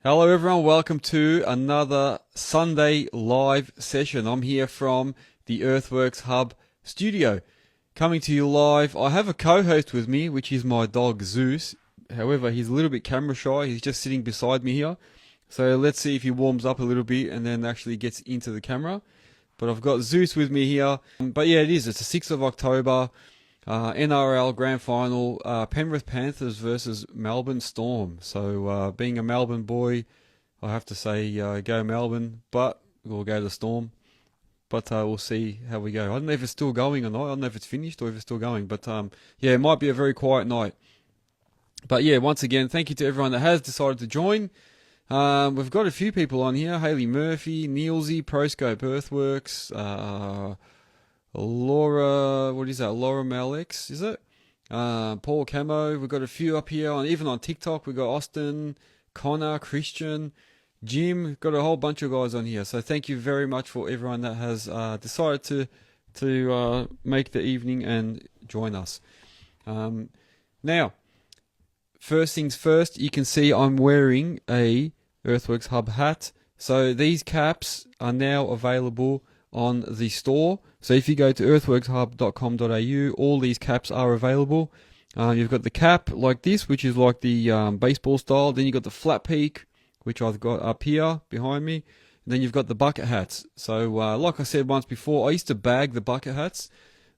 Hello everyone, welcome to another Sunday live session. I'm here from the Earthworks Hub studio, coming to you live. I have a co-host with me, which is my dog Zeus. However, he's a little bit camera shy. He's just sitting beside me here. So let's see if he warms up a little bit and then actually gets into the camera. But I've got Zeus with me here. But yeah, it's the 6th of October. NRL Grand Final, Penrith Panthers versus Melbourne Storm. So being a Melbourne boy, I have to say go Melbourne, but we'll go the Storm. But we'll see how we go. I don't know if it's still going or not. I don't know if it's finished or if it's still going. But yeah, it might be a very quiet night. But yeah, once again, thank you to everyone that has decided to join. We've got a few people on here. Haley Murphy, Neilsy, ProScope Earthworks, Laura, what is that? Laura Malix, is it? Paul Camo. We've got a few up here, even on TikTok. We've got Austin, Connor, Christian, Jim. Got a whole bunch of guys on here. So thank you very much for everyone that has decided to make the evening and join us. Now, first things first, you can see I'm wearing a Earthworks Hub hat. So these caps are now available on the store. So if you go to earthworkshub.com.au, all these caps are available. You've got the cap like this, which is like the baseball style. Then you've got the flat peak, which I've got up here behind me. And then you've got the bucket hats. So like I said once before, I used to bag the bucket hats.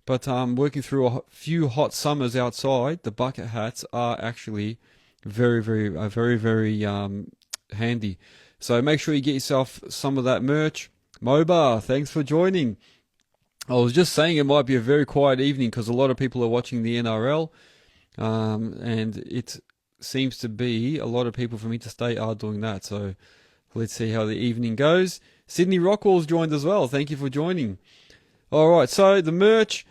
But working through a few hot summers outside, the bucket hats are actually very handy. So make sure you get yourself some of that merch. Moba, thanks for joining. I was just saying it might be a very quiet evening because a lot of people are watching the NRL, and it seems to be a lot of people from interstate are doing that. So let's see how the evening goes. Sydney Rockwell's joined as well. Thank you for joining. All right, so the merch.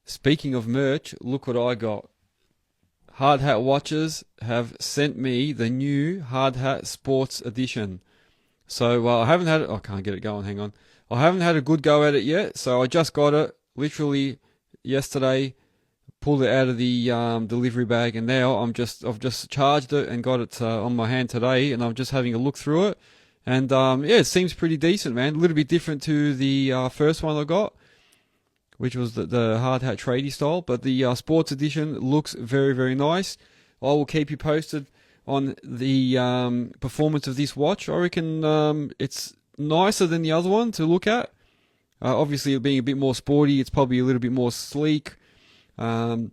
Speaking of merch, look what I got. Hard Hat Watchers have sent me the new Hard Hat Sports Edition. So I haven't had it. I can't get it going. Hang on. I haven't had a good go at it yet. So I just got it literally yesterday. Pulled it out of the delivery bag, and now I've just charged it and got it on my hand today, and I'm just having a look through it. And yeah, it seems pretty decent, man. A little bit different to the first one I got, which was the hard hat tradie style. But the sports edition looks very nice. I will keep you posted on the performance of this watch. I reckon it's nicer than the other one to look at. Obviously, being a bit more sporty, it's probably a little bit more sleek. It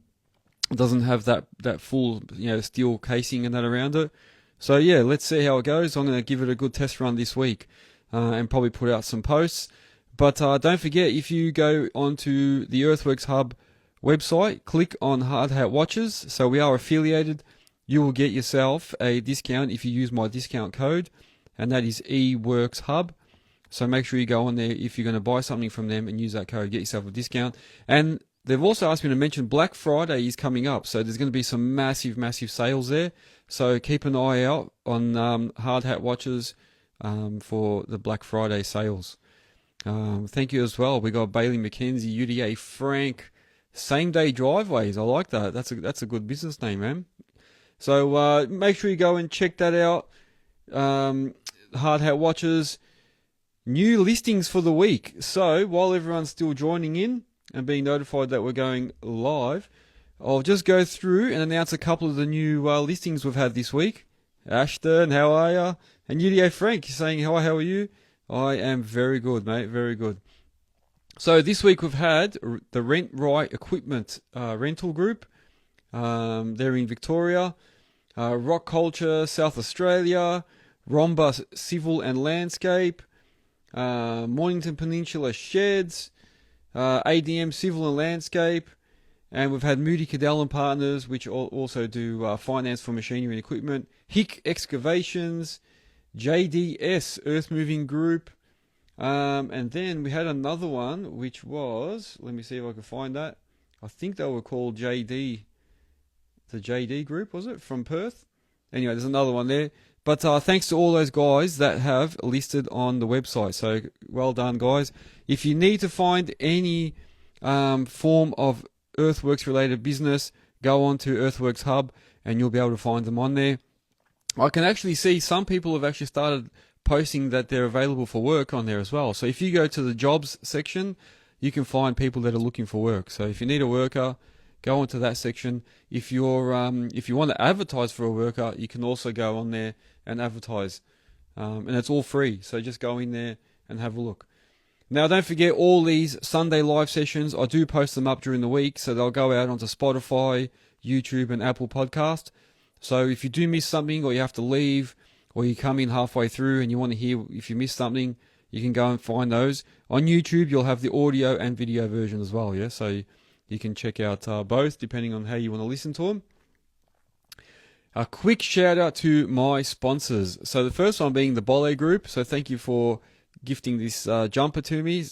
doesn't have that full steel casing and that around it. So yeah, let's see how it goes. I'm going to give it a good test run this week and probably put out some posts. But don't forget, if you go onto the Earthworks Hub website, click on Hard Hat Watches. So we are affiliated. You will get yourself a discount if you use my discount code, and that is eWorksHub. So make sure you go on there if you're going to buy something from them and use that code, get yourself a discount. And they've also asked me to mention Black Friday is coming up, so there's going to be some massive sales there. So keep an eye out on Hard Hat Watches for the Black Friday sales. Thank you as well. We got Bailey McKenzie, UDA Frank, same day driveways. I like that. That's a good business name, man. So make sure you go and check that out. Hard Hat Watches, new listings for the week. So while everyone's still joining in and being notified that we're going live, I'll just go through and announce a couple of the new listings we've had this week. Ashton, how are you? And UDA Frank saying, hi, how are you? I am very good, mate, very good. So this week we've had the Rent Right Equipment Rental Group. They're in Victoria. Rock Culture, South Australia. Romba Civil and Landscape. Mornington Peninsula Sheds. ADM Civil and Landscape. And we've had Moody Cadell and Partners, which also do finance for machinery and equipment. Hick Excavations. JDS Earthmoving Group, and then we had another one which was, let me see if I can find that. I think they were called JD, the JD Group, was it, from Perth? Anyway, there's another one there. But thanks to all those guys that have listed on the website. So well done, guys. If you need to find any form of Earthworks related business, go on to Earthworks Hub and you'll be able to find them on there. I can actually see some people have actually started posting that they're available for work on there as well. So if you go to the jobs section, you can find people that are looking for work. So if you need a worker, go onto that section. If you want to advertise for a worker, you can also go on there and advertise, and it's all free. So just go in there and have a look. Now, don't forget all these Sunday live sessions. I do post them up during the week, so they'll go out onto Spotify, YouTube, and Apple Podcast. So if you do miss something, or you have to leave, or you come in halfway through and you want to hear if you missed something, you can go and find those. On YouTube, you'll have the audio and video version as well, yeah? So you can check out both, depending on how you want to listen to them. A quick shout out to my sponsors. So the first one being the Bole Group. So thank you for gifting this jumper to me.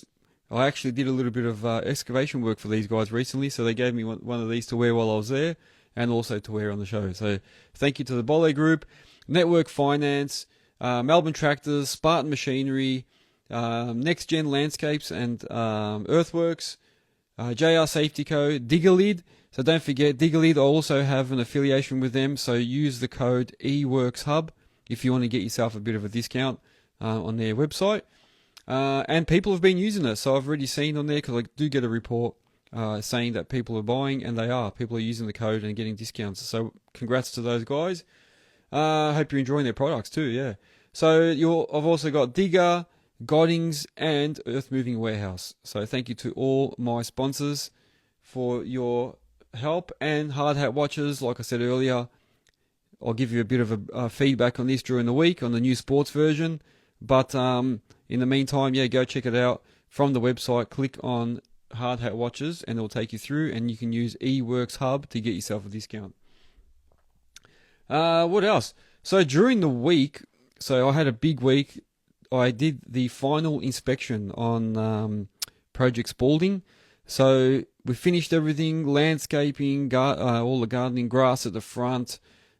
I actually did a little bit of excavation work for these guys recently, so they gave me one of these to wear while I was there, and also to wear on the show. So thank you to the Bole Group, Network Finance, Melbourne Tractors, Spartan Machinery, Nexgen Landscapes and Earthworks, JR Safety Co, Digga. So don't forget, Digga, I also have an affiliation with them, so use the code EWorksHub if you want to get yourself a bit of a discount on their website. And people have been using it, so I've already seen on there, because I do get a report saying that people are buying, and they are. People are using the code and getting discounts. So congrats to those guys. I hope you're enjoying their products too, yeah. So I've also got Digga, Godings, and Earthmoving Warehouse. So thank you to all my sponsors for your help. And Hard Hat Watchers, like I said earlier, I'll give you a bit of a feedback on this during the week on the new sports version. But in the meantime, yeah, go check it out from the website. Click on Hard Hat Watchers and it'll take you through, and you can use eWorksHub to get yourself a discount. What else? So during the week, so I had a big week. I did the final inspection on Project Spalding. So we finished everything, landscaping, all the gardening, grass at the front.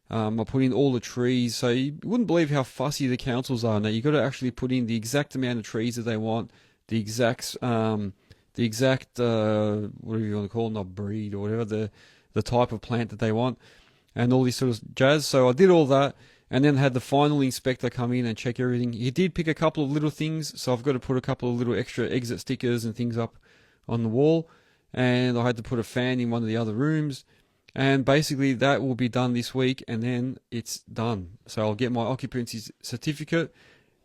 I put in all the trees. So you wouldn't believe how fussy the councils are now. You've got to actually put in the exact amount of trees that they want, the exact whatever you want to call it, not breed or whatever, the type of plant that they want, and all this sort of jazz. So I did all that, and then had the final inspector come in and check everything. He did pick a couple of little things, so I've got to put a couple of little extra exit stickers and things up on the wall, and I had to put a fan in one of the other rooms. And basically that will be done this week, and then it's done. So I'll get my occupancy certificate,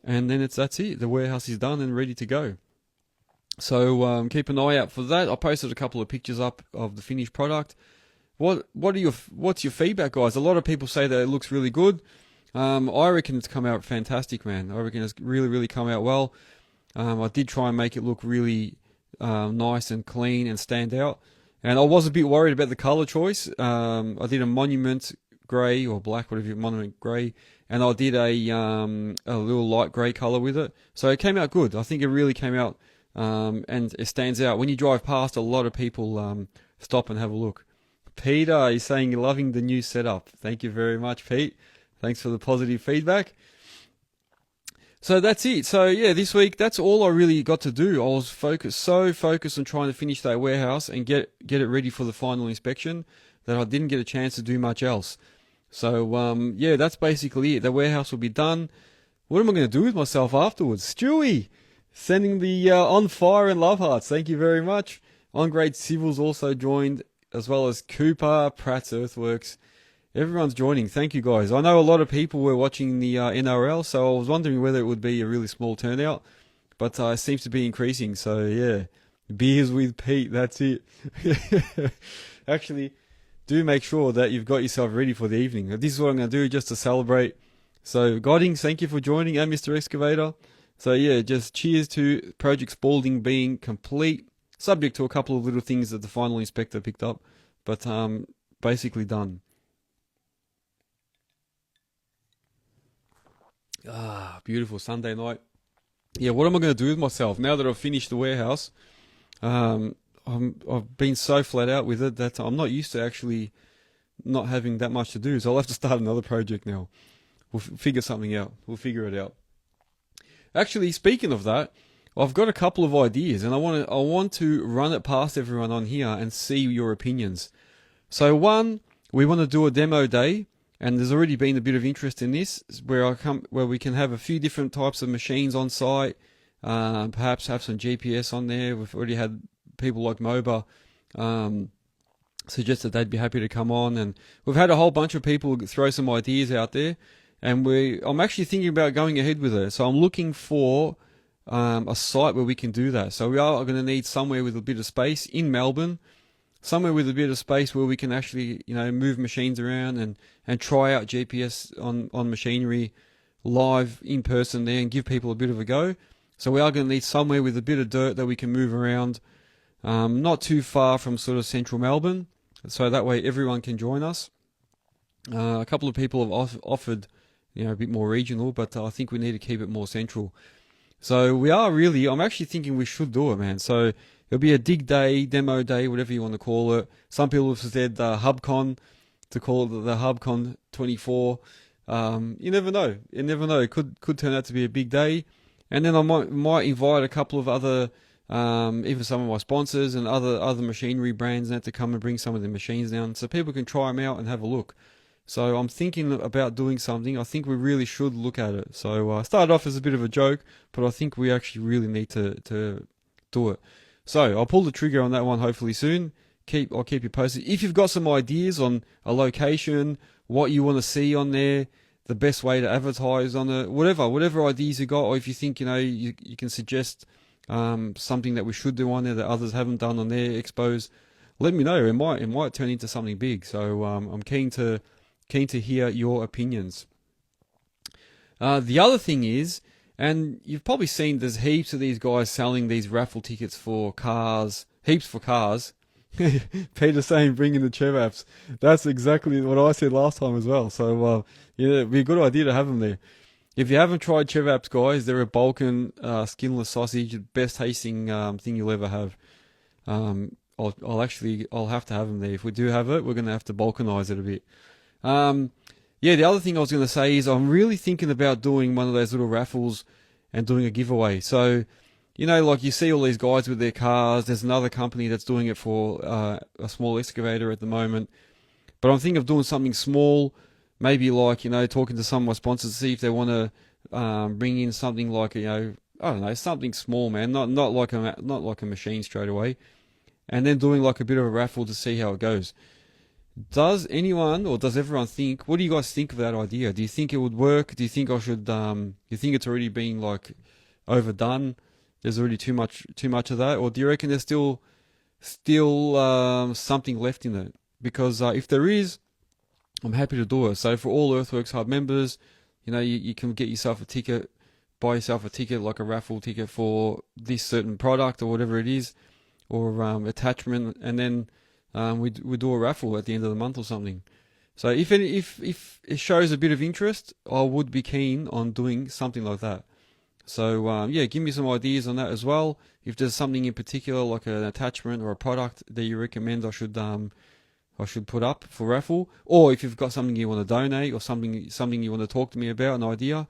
and then that's it. The warehouse is done and ready to go. So keep an eye out for that. I posted a couple of pictures up of the finished product. What's your feedback, guys? A lot of people say that it looks really good. I reckon it's come out fantastic, man. I reckon it's really, really come out well. I did try and make it look really nice and clean and stand out. And I was a bit worried about the colour choice. I did a monument grey or black, whatever, monument grey, and I did a little light grey colour with it. So it came out good. I think it really came out, and it stands out. When you drive past, a lot of people stop and have a look. Peter is saying you're loving the new setup. Thank you very much, Pete. Thanks for the positive feedback. So that's it. So yeah, this week, that's all I really got to do. I was focused on trying to finish that warehouse and get it ready for the final inspection, that I didn't get a chance to do much else. So yeah, that's basically it. The warehouse will be done. What am I going to do with myself afterwards? Stewie, sending the on fire and love hearts. Thank you very much. On Grade Civils also joined, as well as Cooper, Pratt's Earthworks. Everyone's joining. Thank you, guys. I know a lot of people were watching the NRL, so I was wondering whether it would be a really small turnout, but it seems to be increasing. So, yeah, beers with Pete, that's it. Actually, do make sure that you've got yourself ready for the evening. This is what I'm going to do just to celebrate. So, Godings, thank you for joining, and Mr. Excavator. So, yeah, just cheers to Project Spalding being complete, subject to a couple of little things that the final inspector picked up, but basically done. Ah, beautiful Sunday night. Yeah, what am I going to do with myself now that I've finished the warehouse? I've been so flat out with it that I'm not used to actually not having that much to do, so I'll have to start another project now. We'll figure something out. We'll figure it out. Actually, speaking of that, I've got a couple of ideas, and I want to run it past everyone on here and see your opinions. So one, we want to do a demo day, and there's already been a bit of interest in this, where we can have a few different types of machines on site, perhaps have some GPS on there. We've already had people like MOBA suggest that they'd be happy to come on, and we've had a whole bunch of people throw some ideas out there, and I'm actually thinking about going ahead with it. So I'm looking for a site where we can do that. So we are going to need somewhere with a bit of space in Melbourne, somewhere with a bit of space where we can actually, move machines around and try out GPS on machinery live in person there and give people a bit of a go. So we are going to need somewhere with a bit of dirt that we can move around, not too far from sort of central Melbourne, so that way everyone can join us. A couple of people have offered, a bit more regional, but I think we need to keep it more central. So I'm actually thinking we should do it, man. So it'll be a dig day, demo day, whatever you want to call it. Some people have said HubCon, to call it the HubCon 24. You never know. You never know. It could turn out to be a big day. And then I might invite a couple of other, even some of my sponsors and other machinery brands to come and bring some of their machines down so people can try them out and have a look. So I'm thinking about doing something. I think we really should look at it. So I started off as a bit of a joke, but I think we actually really need to do it. So I'll pull the trigger on that one hopefully soon. I'll keep you posted. If you've got some ideas on a location, what you want to see on there, the best way to advertise on it, whatever ideas you got, or if you think you can suggest something that we should do on there that others haven't done on their expos, let me know. It might turn into something big. So I'm keen to hear your opinions. The other thing is, and you've probably seen, there's heaps of these guys selling these raffle tickets for cars, heaps for cars. Peter saying bring in the Chev apps. That's exactly what I said last time as well. So it'd be a good idea to have them there. If you haven't tried Chev apps, guys, they're a Balkan skinless sausage, best tasting thing you'll ever have. I'll have to have them there. If we do have it, we're going to have to balkanize it a bit. The other thing I was going to say is I'm really thinking about doing one of those little raffles and doing a giveaway. So, like you see all these guys with their cars. There's another company that's doing it for a small excavator at the moment. But I'm thinking of doing something small, maybe like, talking to some of my sponsors to see if they want to bring in something like, I don't know, something small, man, not like a machine straight away, and then doing like a bit of a raffle to see how it goes. Does anyone or does everyone think? What do you guys think of that idea? Do you think it would work? Do you think I should? Do you think it's already been like overdone? There's already too much of that, or do you reckon there's still something left in it? Because if there is, I'm happy to do it. So for all Earthworks Hub members, you can get yourself a ticket, buy yourself a ticket, like a raffle ticket for this certain product or whatever it is, or attachment, and then we do a raffle at the end of the month or something. So if it shows a bit of interest, I would be keen on doing something like that. So give me some ideas on that as well. If there's something in particular, like an attachment or a product that you recommend I should put up for raffle, or if you've got something you want to donate or something you want to talk to me about, an idea,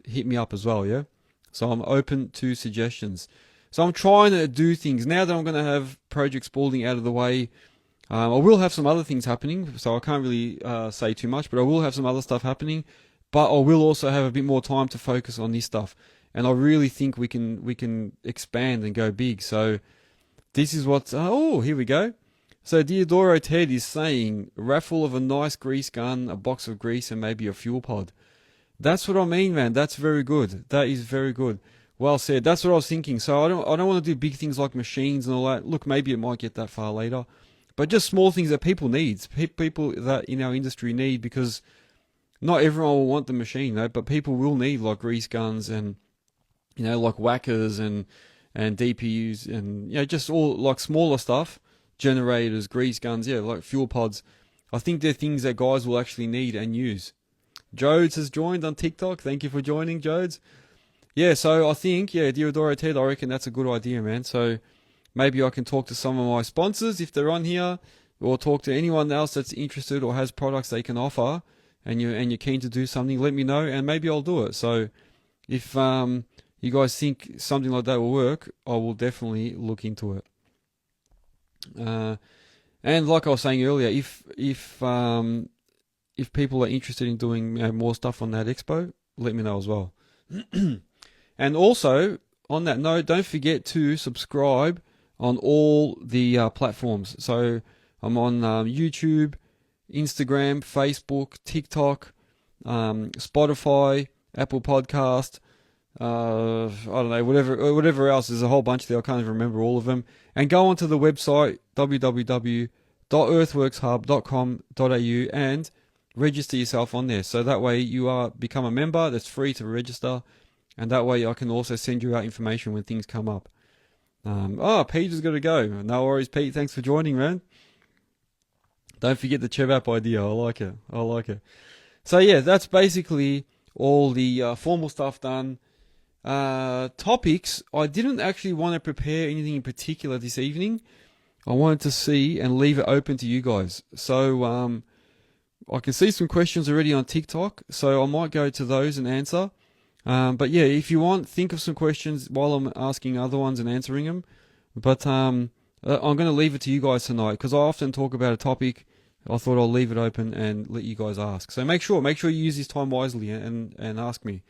hit me up as well. Yeah. So I'm open to suggestions. So I'm trying to do things now that I'm going to have Project Spalding out of the way. I will have some other things happening, so I can't really say too much, but I will have some other stuff happening. But I will also have a bit more time to focus on this stuff, and I really think we can expand and go big. So this is what. Here we go. So Diodoro Ted is saying raffle of a nice grease gun, a box of grease, and maybe a fuel pod. That's what I mean, man. That's very good. That is very good. Well said. That's what I was thinking. So I don't want to do big things like machines and all that. Look, maybe it might get that far later, but just small things that people need, people that in our industry need, because not everyone will want the machine, but people will need like grease guns and like whackers and DPUs and just all like smaller stuff, generators, grease guns, like fuel pods. I think they're things that guys will actually need and use. Jodes has joined on TikTok. Thank you for joining, Jodes. Yeah, so I think, Diodoro Ted, I reckon that's a good idea, man. So maybe I can talk to some of my sponsors if they're on here, or talk to anyone else that's interested or has products they can offer, and you're keen to do something, let me know, and maybe I'll do it. So if you guys think something like that will work, I will definitely look into it. And like I was saying earlier, if if people are interested in doing more stuff on that expo, let me know as well. And also, on that note, don't forget to subscribe on all the platforms. So I'm on YouTube, Instagram, Facebook, TikTok, Spotify, Apple Podcast, I don't know, whatever else. There's a whole bunch there. I can't even remember all of them. And go onto the website www.earthworkshub.com.au and register yourself on there. So that way you become a member. That's free to register, and that way I can also send you out information when things come up. Peter's got to go. No worries, Pete. Thanks for joining, man. Don't forget the Chevap idea. I like it. So yeah, that's basically all the formal stuff done. Topics, I didn't actually want to prepare anything in particular this evening. I wanted to see and leave it open to you guys. So I can see some questions already on TikTok, so I might go to those and answer. But yeah, if you want, think of some questions while I'm asking other ones and answering them. But I'm going to leave it to you guys tonight, because I often talk about a topic. I thought I'll leave it open and let you guys ask. So make sure you use this time wisely and ask me.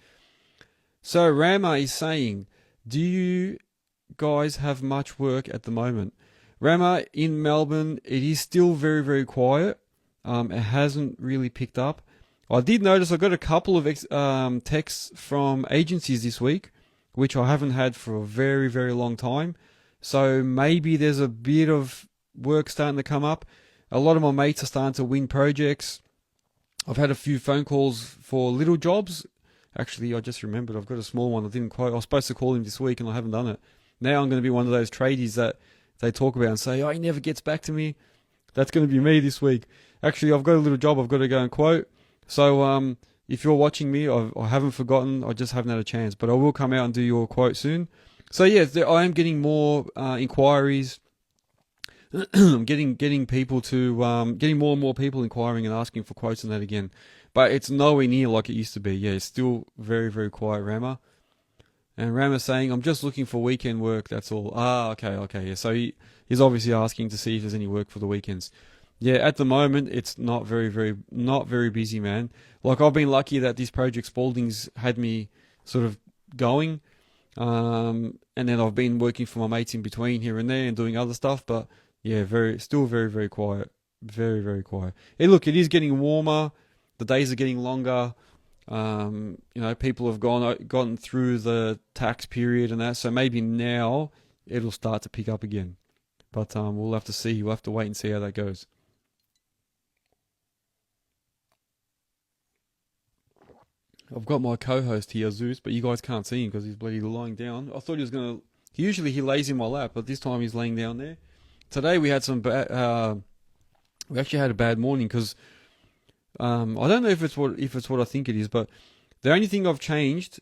So Rama is saying, do you guys have much work at the moment? Rama, in Melbourne, it is still very, very quiet. It hasn't really picked up. I did notice I got a couple of texts from agencies this week, which I haven't had for a very, very long time. So maybe there's a bit of work starting to come up. A lot of my mates are starting to win projects. I've had a few phone calls for little jobs. Actually, I just remembered I've got a small one I didn't quote. I was supposed to call him this week and I haven't done it. Now I'm going to be one of those tradies that they talk about and say, oh, he never gets back to me. That's going to be me this week. Actually, I've got a little job I've got to go and quote. So if you're watching me, I haven't forgotten. I just haven't had a chance. But I will come out and do your quote soon. So yeah, I am getting more inquiries. I'm getting people to getting more and more people inquiring and asking for quotes on that again. But it's nowhere near like it used to be. Yeah, it's still very, very quiet, Rama. And Rama's saying, I'm just looking for weekend work, that's all. Okay. Yeah. So he's obviously asking to see if there's any work for the weekends. Yeah, at the moment, it's not very busy, man. Like, I've been lucky that this project Spalding's had me sort of going. And then I've been working for my mates in between here and there and doing other stuff. But yeah, still very, very quiet. Very, very quiet. Hey, look, it is getting warmer. The days are getting longer. People have gotten through the tax period and that. So maybe now it'll start to pick up again. But we'll have to see. We'll have to wait and see how that goes. I've got my co-host here, Zeus, but you guys can't see him because he's bloody lying down. I thought he was going to... Usually he lays in my lap, but this time he's laying down there. Today we had we actually had a bad morning because I don't know if it's what I think it is, but the only thing I've changed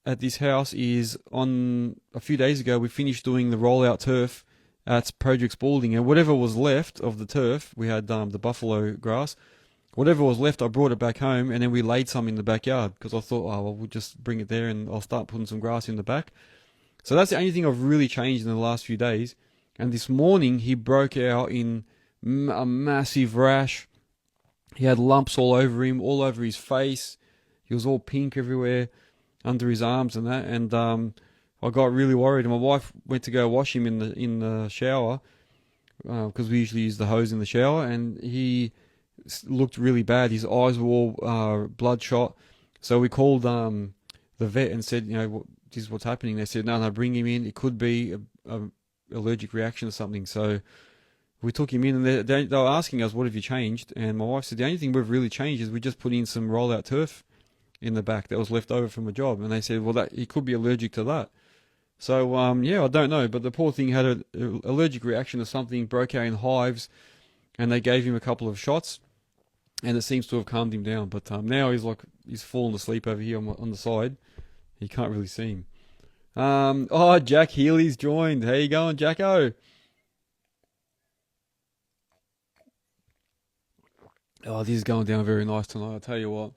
at this house is on a few days ago we finished doing the rollout turf at Project Spalding, and whatever was left of the turf, we had the buffalo grass. Whatever was left, I brought it back home, and then we laid some in the backyard because I thought, we'll just bring it there and I'll start putting some grass in the back. So that's the only thing I've really changed in the last few days. And this morning, he broke out in a massive rash. He had lumps all over him, all over his face. He was all pink everywhere, under his arms and that. And I got really worried. And my wife went to go wash him in the shower because we usually use the hose in the shower. And he looked really bad. His eyes were all bloodshot. So we called the vet and said, this is what's happening. They said, no, bring him in. It could be a allergic reaction or something. So we took him in, and they were asking us, what have you changed? And my wife said, the only thing we've really changed is we just put in some rollout turf in the back that was left over from a job. And they said, well, he could be allergic to that. So, I don't know. But the poor thing had an allergic reaction to something, broke out in hives, and they gave him a couple of shots, and it seems to have calmed him down. But now he's fallen asleep over here on the side. You can't really see him. Jack Healy's joined. How you going, Jacko? Oh, this is going down very nice tonight, I'll tell you what.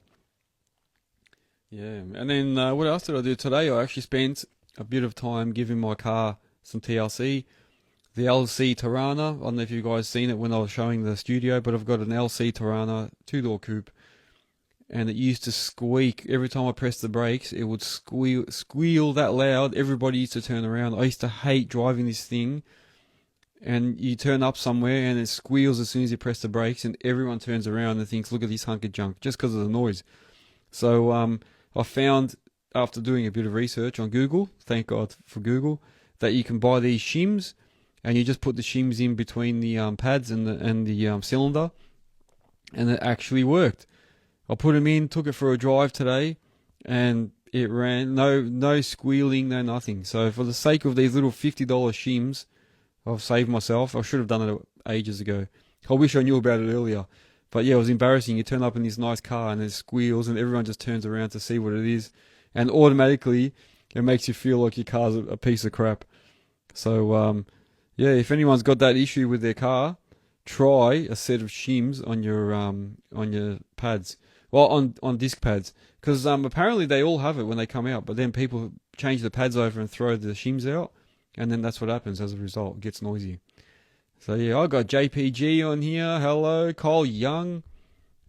Yeah, and then what else did I do today? I actually spent a bit of time giving my car some TLC. the LC Tirana. I don't know if you guys seen it when I was showing the studio, but I've got an LC Tirana 2-door coupe, and it used to squeak every time I pressed the brakes. It would squeal that loud. Everybody used to turn around. I used to hate driving this thing. And you turn up somewhere and it squeals as soon as you press the brakes, and everyone turns around and thinks, look at this hunk of junk, just because of the noise. So I found, after doing a bit of research on Google, thank God for Google, that you can buy these shims, and you just put the shims in between the pads and the cylinder, and it actually worked. I put them in, took it for a drive today, and it ran, no squealing, no nothing. So for the sake of these little $50 shims, I've saved myself. I should have done it ages ago. I wish I knew about it earlier. But yeah, it was embarrassing. You turn up in this nice car and it squeals and everyone just turns around to see what it is. And automatically, it makes you feel like your car's a piece of crap. So, yeah, if anyone's got that issue with their car, try a set of shims on your pads. Well, on disc pads. Because apparently they all have it when they come out. But then people change the pads over and throw the shims out. And then that's what happens as a result. It gets noisy. So yeah, I got JPG on here. Hello. Cole Young.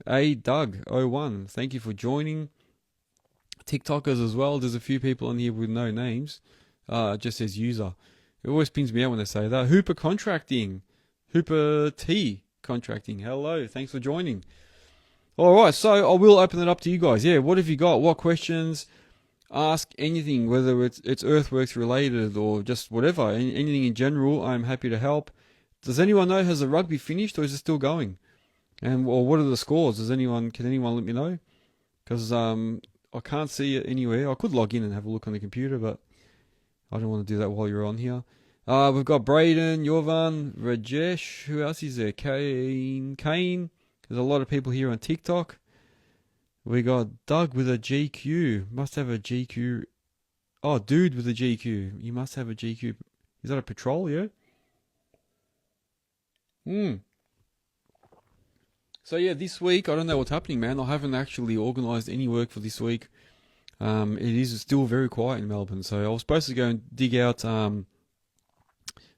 Doug01. Thank you for joining. TikTokers as well. There's a few people on here with no names. It just says user. It always pins me out when they say that. Hooper Contracting. Hooper T Contracting. Hello. Thanks for joining. Alright, so I will open it up to you guys. Yeah, what have you got? What questions? Ask anything, whether it's Earthworks related or just whatever, anything in general. I'm happy to help. Does anyone know, has the rugby finished or is it still going? Or what are the scores? Can anyone let me know? Because I can't see it anywhere. I could log in and have a look on the computer, but I don't want to do that while you're on here. We've got Braden, Yovan, Rajesh. Who else is there? Kane. There's a lot of people here on TikTok. We got Doug with a GQ. Must have a GQ. Oh, dude with a GQ. You must have a GQ. Is that a patrol, yeah? So yeah, this week, I don't know what's happening, man. I haven't actually organised any work for this week. It is still very quiet in Melbourne. So I was supposed to go and dig out some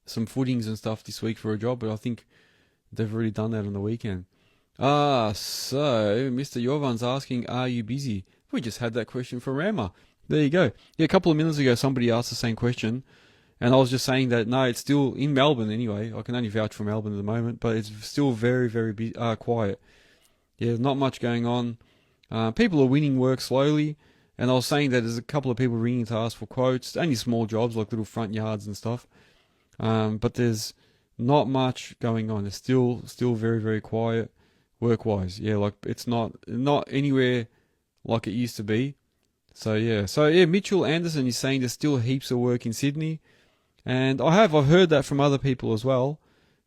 footings and stuff this week for a job, but I think they've already done that on the weekend. So Mr. Yovan's asking, are you busy? We just had that question from Rama. There you go. Yeah, a couple of minutes ago, somebody asked the same question, and I was just saying that, no, it's still in Melbourne anyway. I can only vouch for Melbourne at the moment, but it's still very, very quiet. Yeah, not much going on. People are winning work slowly, and I was saying that there's a couple of people ringing to ask for quotes, only small jobs like little front yards and stuff. But there's not much going on. It's still very, very quiet. Work-wise, yeah, like it's not anywhere like it used to be. So yeah, Mitchell Anderson is saying there's still heaps of work in Sydney, and I've heard that from other people as well.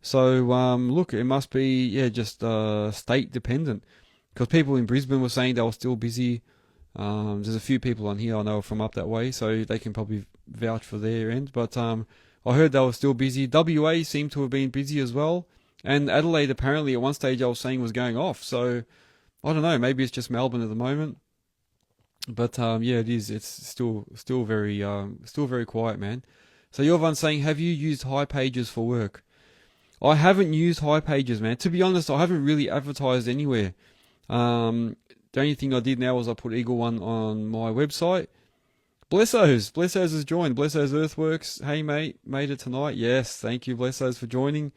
So look, it must be just state dependent, because people in Brisbane were saying they were still busy. There's a few people on here I know from up that way, so they can probably vouch for their end. But I heard they were still busy. WA seemed to have been busy as well. And Adelaide, apparently, at one stage I was saying was going off. So, I don't know. Maybe it's just Melbourne at the moment. But, yeah, it is. It's still very quiet, man. So, Yovan saying, have you used High Pages for work? I haven't used High Pages, man. To be honest, I haven't really advertised anywhere. The only thing I did now was I put Eagle One on my website. Blessos has joined. Blessos Earthworks. Hey, mate. Made it tonight. Yes, thank you, Blessos, for joining.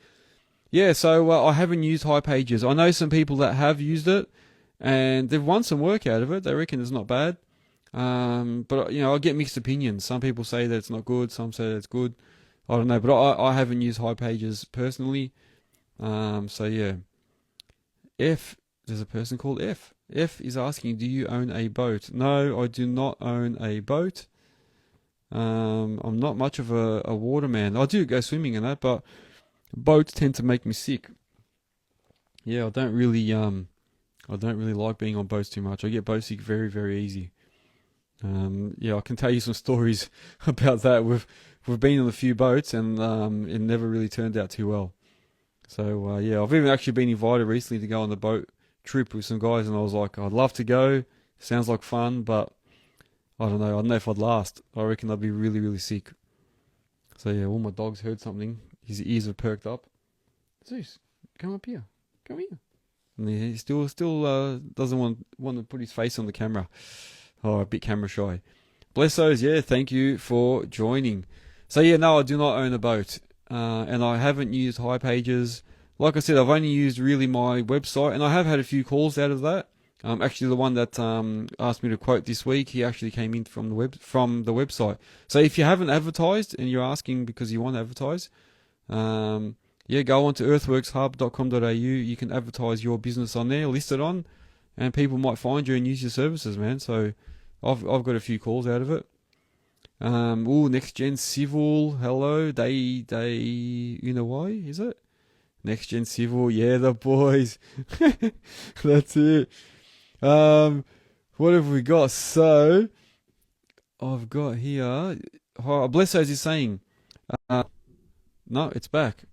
Yeah, so I haven't used High Pages. I know some people that have used it, and they've won some work out of it. They reckon it's not bad. But, I get mixed opinions. Some people say that it's not good. Some say that it's good. I don't know, but I haven't used High Pages personally. So, yeah. There's a person called F. F is asking, do you own a boat? No, I do not own a boat. I'm not much of a waterman. I do go swimming and that, but boats tend to make me sick. Yeah, I don't really like being on boats too much. I get boat sick very, very easy. I can tell you some stories about that. We've been on a few boats, and it never really turned out too well. So I've even actually been invited recently to go on the boat trip with some guys, and I was like, I'd love to go. Sounds like fun, but I don't know if I'd last. I reckon I'd be really, really sick. So yeah, all my dogs heard something. His ears are perked up. Zeus, come up here. Come here. And he still doesn't want to put his face on the camera. Oh, a bit camera shy. Bless those. Yeah, thank you for joining. So yeah, no, I do not own a boat, and I haven't used High Pages. Like I said, I've only used really my website, and I have had a few calls out of that. Actually, the one that asked me to quote this week, he actually came in from the website. So if you haven't advertised and you're asking because you want to advertise, yeah, go on to earthworkshub.com.au. You can advertise your business on there, list it on, and people might find you and use your services, man. So I've got a few calls out of it. Nexgen Civil, hello, you know why, is it? Nexgen Civil, yeah, the boys. That's it. What have we got? So, I've got here, Bless those is saying, no, it's back.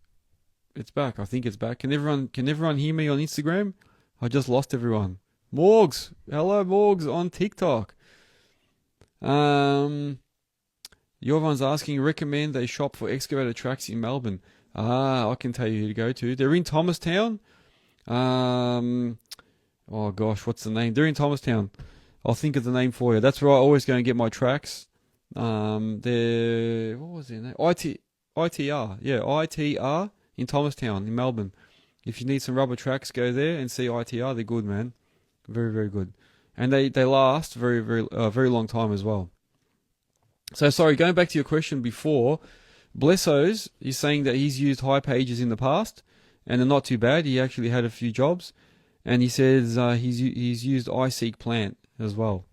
It's back. I think it's back. Can everyone hear me on Instagram? I just lost everyone. Morgs, hello Morgs on TikTok. Your one's asking, recommend a shop for excavator tracks in Melbourne. I can tell you who to go to. They're in Thomastown. Oh gosh, what's the name? They're in Thomastown. I'll think of the name for you. That's where I always go and get my tracks. They're, what was their name? ITR. Yeah, ITR in Thomastown in Melbourne. If you need some rubber tracks, go there and see ITR. They're good, man. Very, very good. And they last very, very long time as well. So sorry, going back to your question before, Blessos is saying that he's used High Pages in the past, and they're not too bad. He actually had a few jobs, and he says he's used iSeek Plant as well.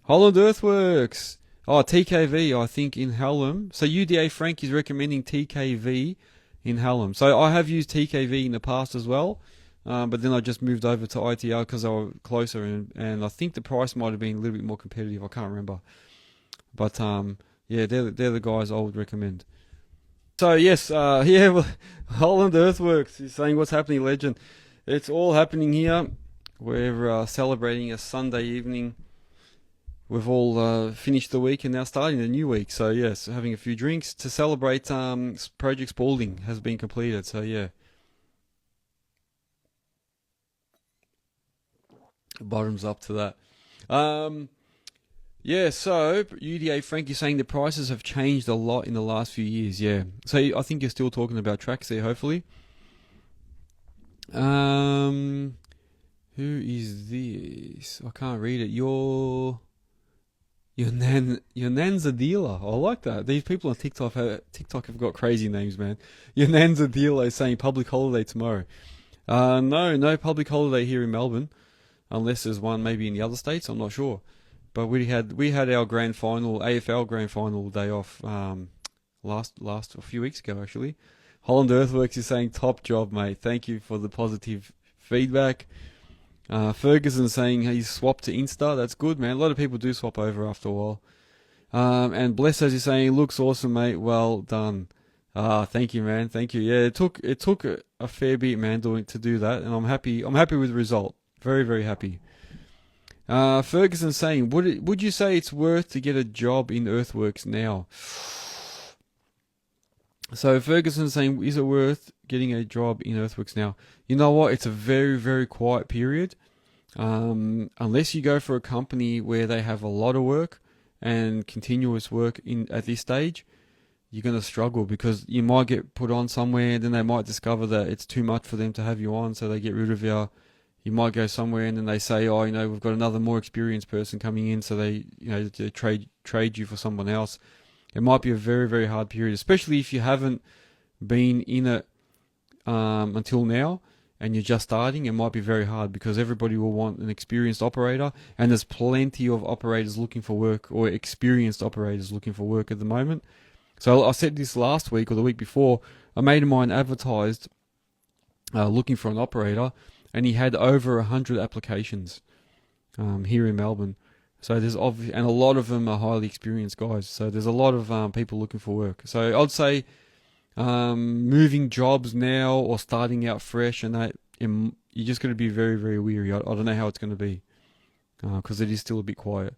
Holland Earthworks. Oh, TKV, I think, in Hallam. So UDA Frank is recommending TKV in Hallam. So I have used TKV in the past as well, but then I just moved over to ITR because they were closer, and I think the price might have been a little bit more competitive. I can't remember. But yeah, they're the guys I would recommend. So yes, yeah, well, Holland Earthworks is saying, what's happening, legend? It's all happening here. We're celebrating a Sunday evening. We've all finished the week and now starting the new week. So yes, having a few drinks to celebrate. Project Spalding has been completed. So yeah, bottoms up to that. Yeah, so UDA Frank, you're saying the prices have changed a lot in the last few years. Yeah, so I think you're still talking about tracks there, hopefully. Who is this? I can't read it. Your nan's a dealer. I like that. These people on TikTok have got crazy names, man. Your nan's a dealer is saying public holiday tomorrow. No public holiday here in Melbourne, unless there's one maybe in the other states. I'm not sure. But we had our grand final, AFL grand final day off last a few weeks ago actually. Holland Earthworks is saying top job, mate. Thank you for the positive feedback. Ferguson saying he's swapped to Insta. That's good, man. A lot of people do swap over after a while. And Bless as is saying, looks awesome, mate. Well done. Thank you, man. Thank you. Yeah, it took a fair bit, man, to do that, and I'm happy with the result. Very, very happy. Ferguson saying, would you say it's worth to get a job in Earthworks now? So Ferguson saying, is it worth getting a job in Earthworks now? You know what? It's a very, very quiet period. Unless you go for a company where they have a lot of work and continuous work at this stage, you're going to struggle because you might get put on somewhere and then they might discover that it's too much for them to have you on, so they get rid of you. You might go somewhere and then they say, oh, we've got another more experienced person coming in, so they, they trade you for someone else. It might be a very, very hard period, especially if you haven't been in it until now and you're just starting. It might be very hard because everybody will want an experienced operator, and there's plenty of operators looking for work, or experienced operators looking for work at the moment. So I said this last week or the week before, a mate of mine advertised looking for an operator, and he had over 100 applications here in Melbourne. So there's and a lot of them are highly experienced guys. So there's a lot of people looking for work. So I'd say moving jobs now or starting out fresh, and that you're just going to be very, very weary. I don't know how it's going to be because it is still a bit quiet.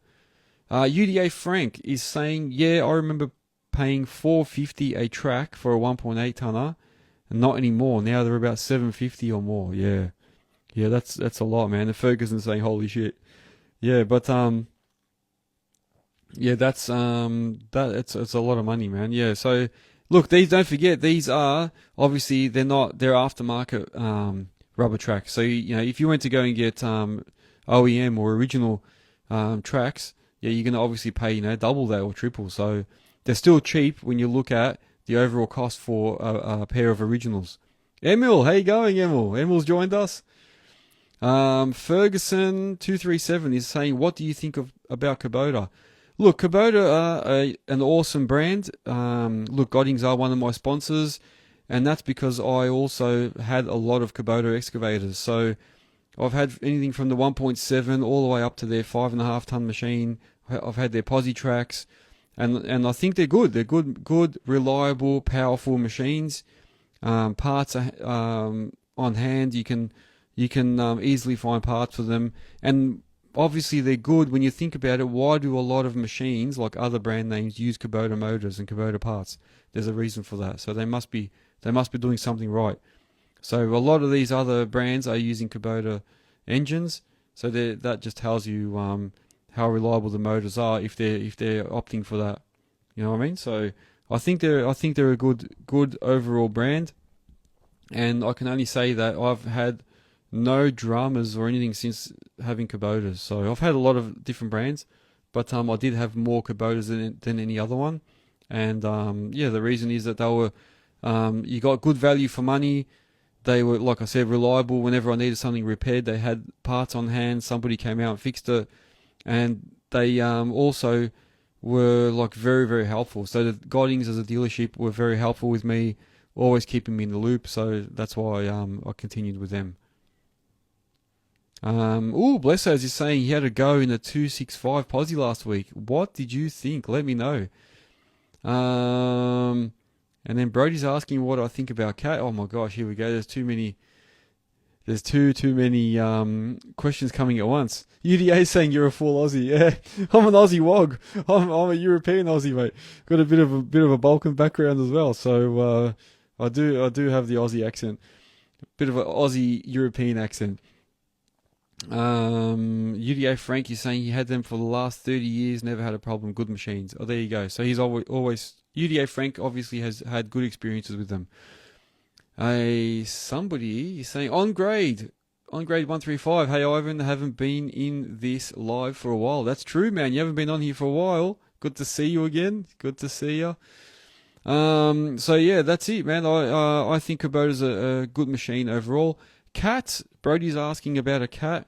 UDA Frank is saying, yeah, I remember paying $450 a track for a 1.8 tonner. Not anymore. Now they're about $750 or more. Yeah. Yeah, that's a lot, man. The Ferguson's saying, holy shit. Yeah, but yeah, it's a lot of money, man. Yeah, so look, these, don't forget, these are obviously they're aftermarket rubber tracks. So you know, if you went to go and get OEM or original tracks, yeah, you're gonna obviously pay, you know, double that or triple. So they're still cheap when you look at the overall cost for a pair of originals. Emil, how you going, Emil? Emil's joined us. Ferguson 237 is saying, what do you think about Kubota? Look, Kubota are an awesome brand. Look, Godings are one of my sponsors, and that's because I also had a lot of Kubota excavators. So I've had anything from the 1.7 all the way up to their 5.5 ton machine. I've had their posi tracks, and I think they're good. They're good, reliable, powerful machines. Parts are on hand. You can easily find parts for them, and obviously they're good when you think about it. Why do a lot of machines, like other brand names, use Kubota motors and Kubota parts? There's a reason for that. So they must be doing something right. So a lot of these other brands are using Kubota engines. So that just tells you how reliable the motors are if they're opting for that. You know what I mean? So I think they're a good overall brand, and I can only say that I've had no dramas or anything since having Kubotas. So I've had a lot of different brands, but I did have more Kubotas than any other one. And yeah, the reason is that they were you got good value for money. They were, like I said, reliable. Whenever I needed something repaired, they had parts on hand. Somebody came out and fixed it, and they also were like very, very helpful. So the Godings as a dealership were very helpful with me, always keeping me in the loop. So that's why I continued with them. Blessos is saying he had a go in the 265 posi last week. What did you think? Let me know. And then Brody's asking what I think about Cat. Oh my gosh, here we go. There's too many questions coming at once. UDA saying you're a full Aussie. Yeah, I'm an Aussie wog. I'm a European Aussie, mate. Got a bit of a Balkan background as well. So I do have the Aussie accent. Bit of an Aussie European accent. UDA Frank is saying he had them for the last 30 years, never had a problem, good machines. Oh, there you go. So he's always UDA Frank obviously has had good experiences with them. Somebody is saying on grade 135. Hey Ivan, haven't been in this live for a while. That's true, man. You haven't been on here for a while. Good to see you again. Good to see you. So yeah, that's it, man. I think Kubota's a good machine overall. Cats, Brody's asking about a Cat.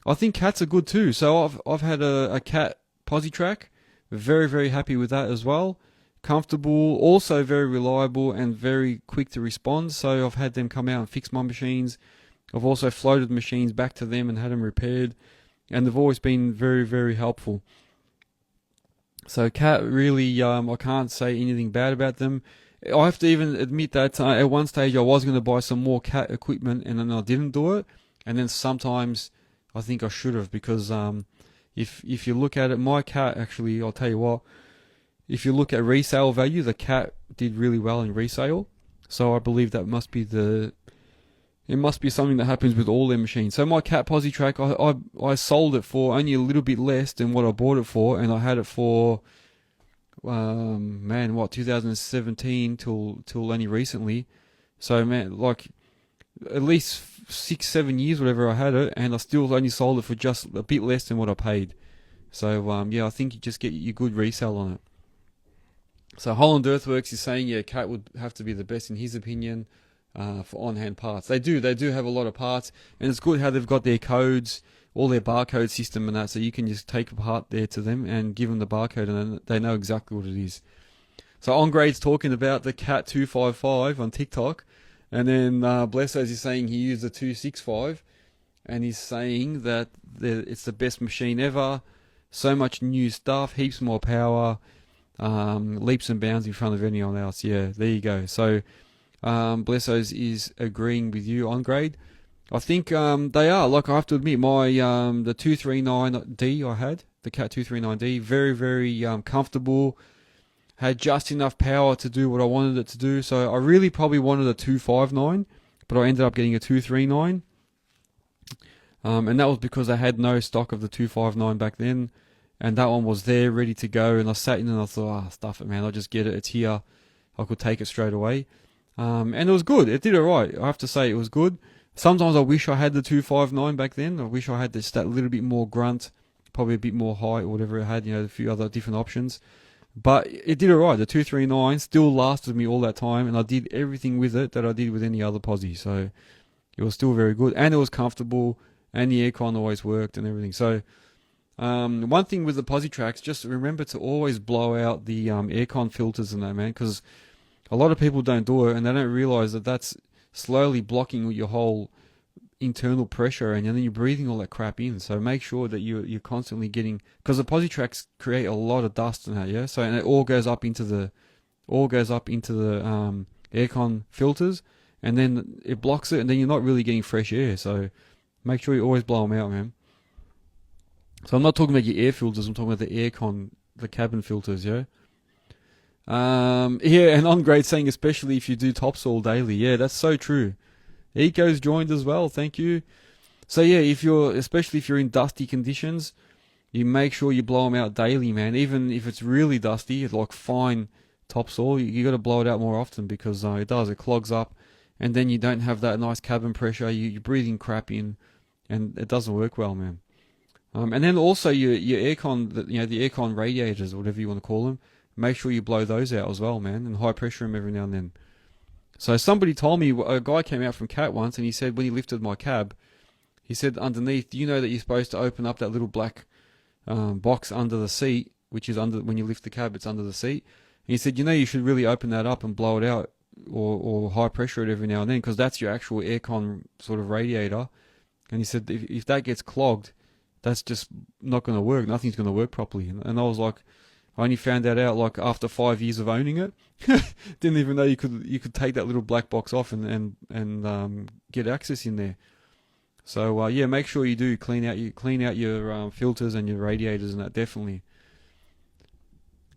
I think Cats are good too. So I've had a Cat posi track. Very, very happy with that as well. Comfortable, also very reliable and very quick to respond. So I've had them come out and fix my machines. I've also floated machines back to them and had them repaired, and they've always been very, very helpful. So Cat, really, I can't say anything bad about them. I have to even admit that at one stage I was going to buy some more Cat equipment, and then I didn't do it. And then sometimes I think I should have, because if you look at it, my Cat, actually, I'll tell you what, if you look at resale value, the Cat did really well in resale. So I believe that must be something that happens with all their machines. So my Cat posi track, I sold it for only a little bit less than what I bought it for, and I had it for 2017 till only recently. So man, like at least 6-7 years, whatever I had it, and I still only sold it for just a bit less than what I paid. So yeah, I think you just get your good resale on it. So Holland Earthworks is saying, yeah, Cat would have to be the best in his opinion for on-hand parts. They do have a lot of parts, and it's good how they've got their codes, all their barcode system and that, so you can just take a part there to them and give them the barcode, and they know exactly what it is. So OnGrade's talking about the Cat 255 on TikTok, and then Blessos is saying he used the 265, and he's saying that it's the best machine ever. So much new stuff, heaps more power, leaps and bounds in front of anyone else. Yeah, there you go. So Blessos is agreeing with you, OnGrade. I think they are. Like, I have to admit, my the 239D I had, the Cat 239D, very, very comfortable. had just enough power to do what I wanted it to do. So I really probably wanted a 259, but I ended up getting a 239. And that was because I had no stock of the 259 back then, and that one was there ready to go. And I sat in and I thought, stuff it, man. I'll just get it. It's here. I could take it straight away. And it was good. It did alright. I have to say it was good. Sometimes I wish I had the 259 back then. I wish I had just that little bit more grunt, probably a bit more height or whatever it had, a few other different options. But it did alright. The 239 still lasted me all that time, and I did everything with it that I did with any other posi. So it was still very good, and it was comfortable, and the aircon always worked and everything. So one thing with the posi tracks, just remember to always blow out the aircon filters and that, man, because a lot of people don't do it, and they don't realize that that's slowly blocking your whole internal pressure, and then you're breathing all that crap in. So make sure that you're constantly getting, because the posi tracks create a lot of dust and that, yeah. So and it all goes up into the aircon filters, and then it blocks it, and then you're not really getting fresh air. So make sure you always blow them out, man. So I'm not talking about your air filters. I'm talking about the aircon, the cabin filters, yeah. And on grade saying, especially if you do topsoil daily, yeah, that's so true. Eco's joined as well, thank you. So yeah, especially if you're in dusty conditions, you make sure you blow them out daily, man. Even if it's really dusty, like fine topsoil, you got to blow it out more often, because it clogs up, and then you don't have that nice cabin pressure. You're breathing crap in, and it doesn't work well, man. And then also your aircon, the aircon radiators, whatever you want to call them, make sure you blow those out as well, man, and high pressure them every now and then. So somebody told me, a guy came out from CAT once, and he said when he lifted my cab, he said underneath, do you know that you're supposed to open up that little black box under the seat, which is when you lift the cab, it's under the seat. And he said, you should really open that up and blow it out, or high pressure it every now and then, because that's your actual aircon sort of radiator. And he said if that gets clogged, that's just not going to work. Nothing's going to work properly. And I was like, I only found that out like after 5 years of owning it. Didn't even know you could take that little black box off and get access in there. So yeah, make sure you do clean out your filters and your radiators and that, definitely.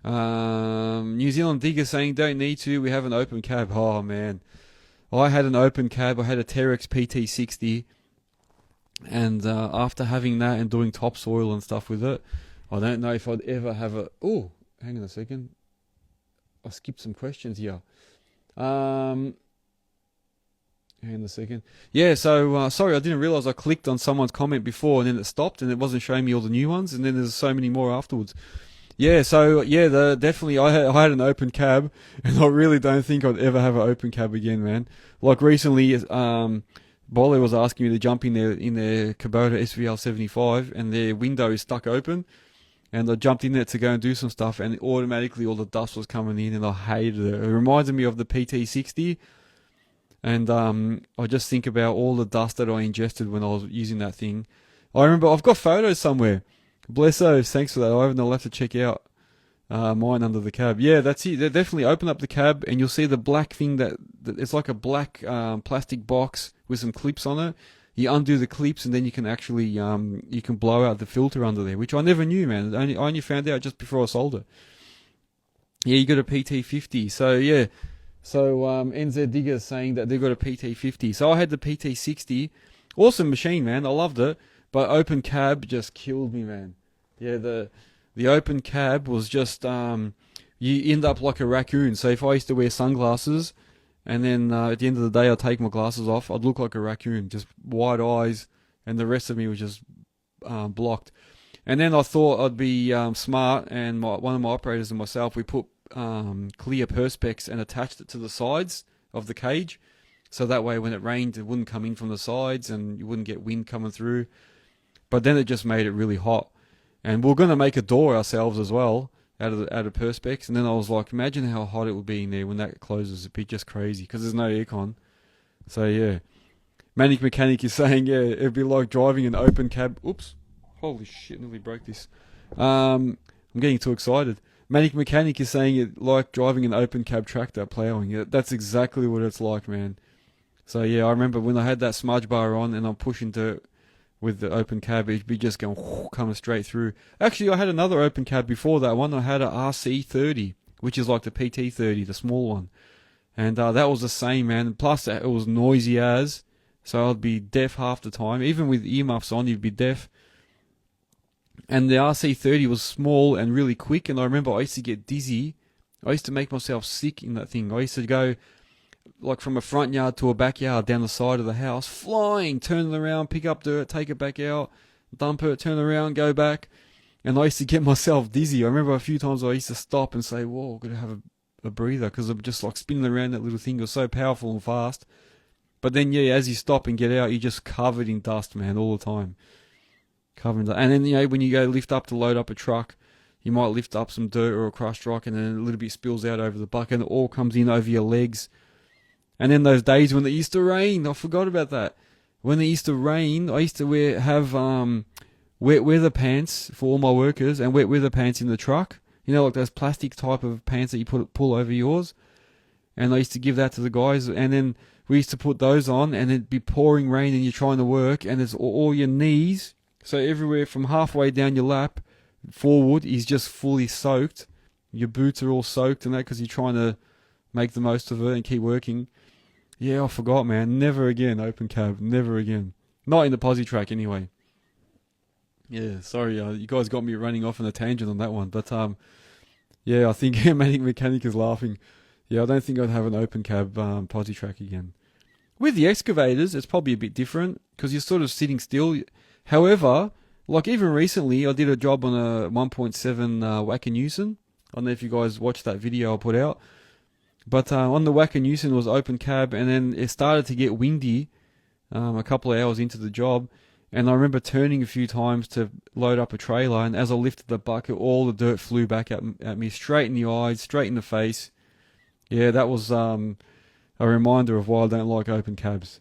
New Zealand Digga saying don't need to. We have an open cab. Oh man, I had an open cab. I had a Terex PT60, and after having that and doing topsoil and stuff with it, I don't know if I'd ever have a... Oh, hang on a second. I skipped some questions here. Hang on a second. Yeah, so, sorry, I didn't realise I clicked on someone's comment before and then it stopped and it wasn't showing me all the new ones, and then there's so many more afterwards. Yeah, so, yeah, definitely, I had an open cab, and I really don't think I'd ever have an open cab again, man. Like recently, Bole was asking me to jump in their Kubota SVL 75, and their window is stuck open. And I jumped in there to go and do some stuff, and automatically all the dust was coming in, and I hated it. It reminded me of the PT60, and I just think about all the dust that I ingested when I was using that thing. I remember, I've got photos somewhere. Bless those, thanks for that. I'll have to check out mine under the cab. Yeah, that's it. They definitely open up the cab, and you'll see the black thing that it's like a black plastic box with some clips on it. You undo the clips, and then you can actually you can blow out the filter under there, which I never knew, man. I only found out just before I sold it. Yeah, you got a PT50. So yeah, so NZ Digga saying that they got a PT50. So I had the PT60, awesome machine, man. I loved it, but open cab just killed me, man. Yeah, the open cab was just you end up like a raccoon. So if I used to wear sunglasses, and then at the end of the day, I'd take my glasses off, I'd look like a raccoon, just wide eyes, and the rest of me was just blocked. And then I thought I'd be smart, and one of my operators and myself, we put clear perspex and attached it to the sides of the cage, so that way when it rained, it wouldn't come in from the sides, and you wouldn't get wind coming through. But then it just made it really hot. And we're going to make a door ourselves as well, out of perspex, and then I was like, imagine how hot it would be in there when that closes. It'd be just crazy, because there's no aircon. So yeah, Manic Mechanic is saying, yeah, it'd be like driving an open cab. Oops, holy shit, nearly broke this. I'm getting too excited. Manic Mechanic is saying it like driving an open cab tractor ploughing. Yeah, that's exactly what it's like, man. So yeah, I remember when I had that smudge bar on and I'm pushing dirt with the open cab, it'd be just going coming straight through. Actually, I had another open cab before that one. I had a RC30 which is like the PT30, the small one. And that was the same, man. Plus, it was noisy as, so I'd be deaf half the time. Even with earmuffs on, you'd be deaf. And the RC30 was small and really quick, and I remember I used to get dizzy. I used to make myself sick in that thing. I used to go like from a front yard to a backyard down the side of the house, flying, turning around, pick up dirt, take it back out, dump it, turn around, go back. And I used to get myself dizzy. I remember a few times I used to stop and say, whoa, I've got to have a breather, because I'm just like spinning around that little thing. It was so powerful and fast. But then, yeah, as you stop and get out, you're just covered in dust, man, all the time. Covered in dust. And then, you know, when you go lift up to load up a truck, you might lift up some dirt or a crushed rock, and then a little bit spills out over the bucket, and it all comes in over your legs. And then those days when it used to rain, I forgot about that. When it used to rain, I used to have wet weather pants for all my workers, and wet weather pants in the truck. You know, like those plastic type of pants that you pull over yours. And I used to give that to the guys, and then we used to put those on, and it'd be pouring rain, and you're trying to work, and it's all your knees. So everywhere from halfway down your lap forward is just fully soaked. Your boots are all soaked and that, because you're trying to make the most of it and keep working. Yeah, I forgot, man. Never again, open cab. Never again. Not in the posi track, anyway. Yeah, sorry, you guys got me running off on a tangent on that one. But, yeah, I think Manic Mechanic is laughing. Yeah, I don't think I'd have an open cab posi track again. With the excavators, it's probably a bit different, because you're sort of sitting still. However, like even recently, I did a job on a 1.7 Wackeneusen. I don't know if you guys watched that video I put out. But on the Wackeneusen was open cab, and then it started to get windy a couple of hours into the job. And I remember turning a few times to load up a trailer, and as I lifted the bucket, all the dirt flew back at me, straight in the eyes, straight in the face. Yeah, that was a reminder of why I don't like open cabs.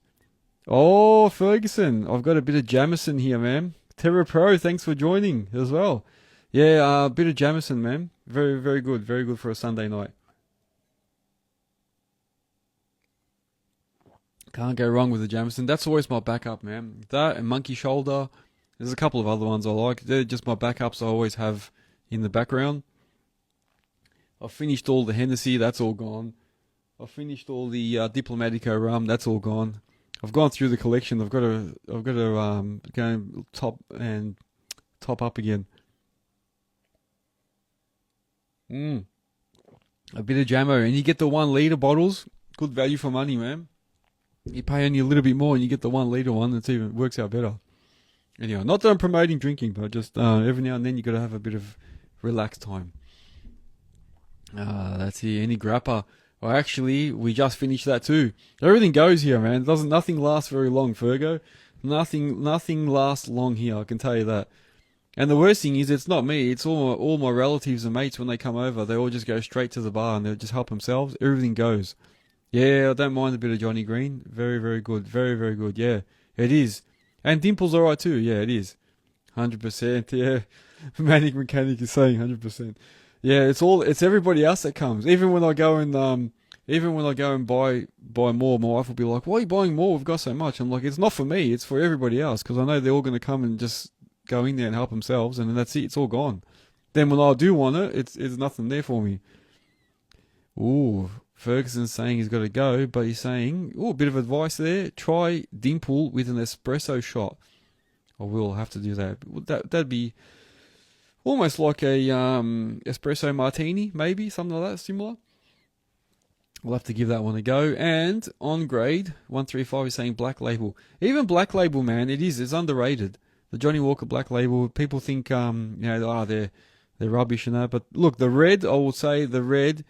Oh, Ferguson, I've got a bit of Jamison here, man. Terra Pro, thanks for joining as well. Yeah, a bit of Jamison, man. Very, very good for a Sunday night. Can't go wrong with the Jamison. That's always my backup, man. That and Monkey Shoulder. There's a couple of other ones I like. They're just my backups I always have in the background. I've finished all the Hennessy. That's all gone. I've finished all the Diplomatico rum. That's all gone. I've gone through the collection. I've got to go top up again. A bit of Jamo, and you get the 1 litre bottles. Good value for money, man. You pay only a little bit more, and you get the 1 litre one. It even works out better. Anyway, not that I'm promoting drinking, but just every now and then you got to have a bit of relaxed time. That's here. Any grappa? Well, actually, we just finished that too. Everything goes here, man. Nothing lasts very long, Fergo. Nothing lasts long here, I can tell you that. And the worst thing is, it's not me. It's all my relatives and mates when they come over. They all just go straight to the bar and they'll just help themselves. Everything goes. Yeah, I don't mind a bit of Johnny Green. Very, very good. Very, very good. Yeah, it is. And Dimple's alright too. Yeah, it is. 100%. Yeah. Manic Mechanic is saying 100%. Yeah, it's everybody else that comes. Even when I go and buy more, my wife will be like, "Why are you buying more? We've got so much." I'm like, "It's not for me. It's for everybody else, because I know they're all going to come and just go in there and help themselves, and then that's it. It's all gone. Then when I do want it, it's nothing there for me." Ooh, Ferguson's saying he's got to go, but he's saying, "Ooh, a bit of advice there. Try Dimple with an espresso shot." I will have to do that. That'd be almost like a espresso martini, maybe, something like that, similar. We'll have to give that one a go. And on grade, 135 is saying Black Label. Even Black Label, man, it's underrated. The Johnny Walker Black Label, people think, they're rubbish and that. But look, the red, I will say the red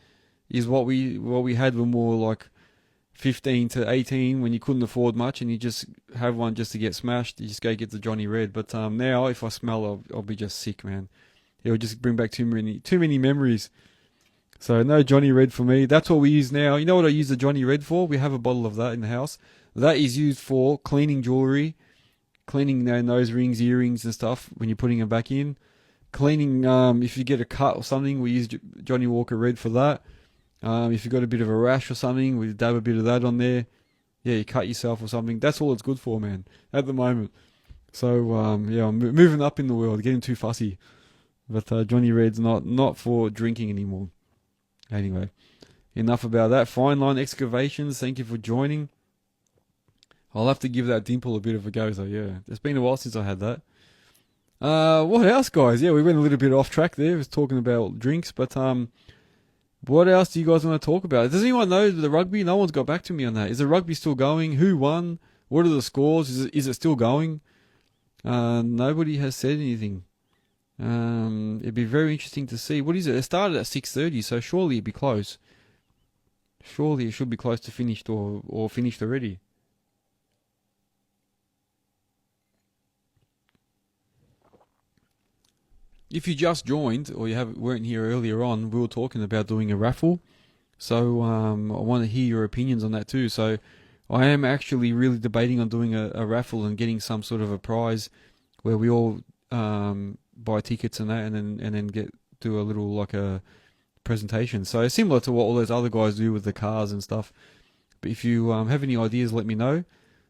is what we had when we were like 15 to 18, when you couldn't afford much and you just have one just to get smashed. You just go get the Johnny Red. But now, if I smell, I'll be just sick, man. It'll just bring back too many memories. So no Johnny Red for me. That's what we use now. You know what I use the Johnny Red for? We have a bottle of that in the house. That is used for cleaning jewelry, cleaning nose rings, earrings and stuff when you're putting them back in. Cleaning, if you get a cut or something, we use Johnny Walker Red for that. If you've got a bit of a rash or something, we dab a bit of that on there. Yeah, you cut yourself or something. That's all it's good for, man, at the moment. So, I'm moving up in the world, getting too fussy. But Johnny Red's not for drinking anymore. Anyway, enough about that. Fine Line Excavations, thank you for joining. I'll have to give that dimple a bit of a go, though, yeah. It's been a while since I had that. What else, guys? Yeah, we went a little bit off track there. I was talking about drinks, but what else do you guys want to talk about? Does anyone know the rugby? No one's got back to me on that. Is the rugby still going? Who won? What are the scores? Is it still going? Nobody has said anything. It'd be very interesting to see. What is it? It started at 6:30, so surely it'd be close. Surely it should be close to finished or finished already. If you just joined or weren't here earlier on, we were talking about doing a raffle. So I want to hear your opinions on that too. So I am actually really debating on doing a raffle and getting some sort of a prize where we all buy tickets and that, and then do a little like a presentation. So similar to what all those other guys do with the cars and stuff. But if you have any ideas, let me know.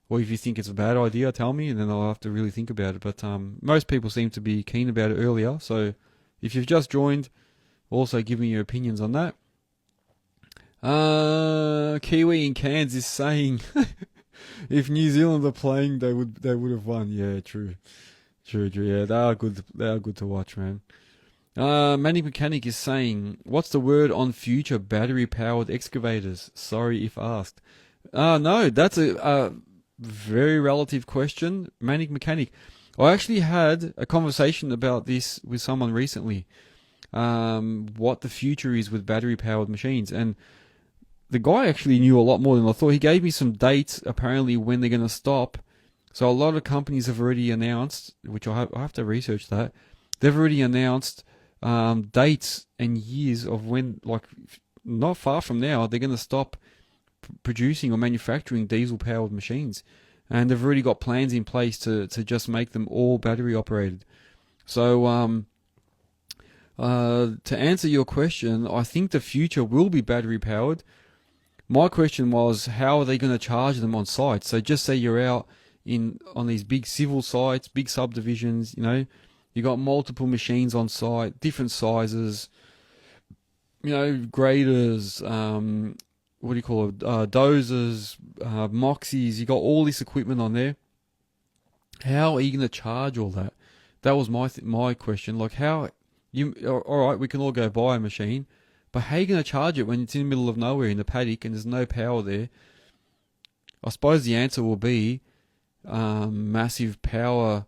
Or if you think it's a bad idea, tell me, and then I'll have to really think about it. But most people seem to be keen about it earlier. So if you've just joined, also give me your opinions on that. Kiwi in Cairns is saying if New Zealand are playing, they would have won. Yeah, true. Yeah, they are good. They are good to watch, man. Manic Mechanic is saying, what's the word on future battery-powered excavators? Sorry if asked. No, that's a very relative question. Manic Mechanic. I actually had a conversation about this with someone recently. What the future is with battery-powered machines. And the guy actually knew a lot more than I thought. He gave me some dates, apparently, when they're going to stop. So a lot of companies have already announced, which I have to research that. They've already announced dates and years of when, like, not far from now, they're going to stop producing or manufacturing diesel-powered machines. And they've already got plans in place to just make them all battery operated. So to answer your question, I think the future will be battery powered. My question was, how are they going to charge them on site? So just say you're out on these big civil sites, big subdivisions, you got multiple machines on site, different sizes, graders, what do you call it, dozers, moxies, you got all this equipment on there. How are you going to charge all that? That was my question. Like, all right, we can all go buy a machine, but how are you going to charge it when it's in the middle of nowhere in the paddock and there's no power there? I suppose the answer will be massive power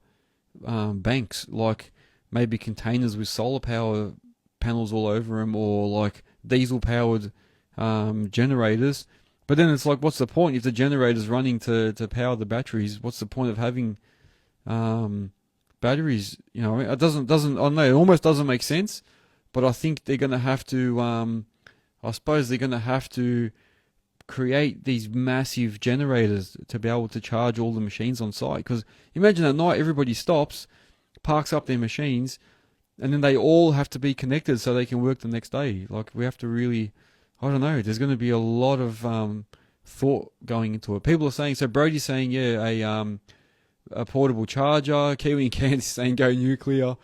banks, like maybe containers with solar power panels all over them, or like diesel powered generators. But then it's like, what's the point if the generator's running to power the batteries? What's the point of having batteries? It doesn't. I don't know. It almost doesn't make sense. But I think they're going to have to. I suppose they're going to have to create these massive generators to be able to charge all the machines on site. Because imagine at night everybody stops, parks up their machines, and then they all have to be connected so they can work the next day. Like, we have to really, I don't know, there's going to be a lot of thought going into it. People are saying, so Brody's saying, yeah, a portable charger. Kiwi and Kansas saying go nuclear.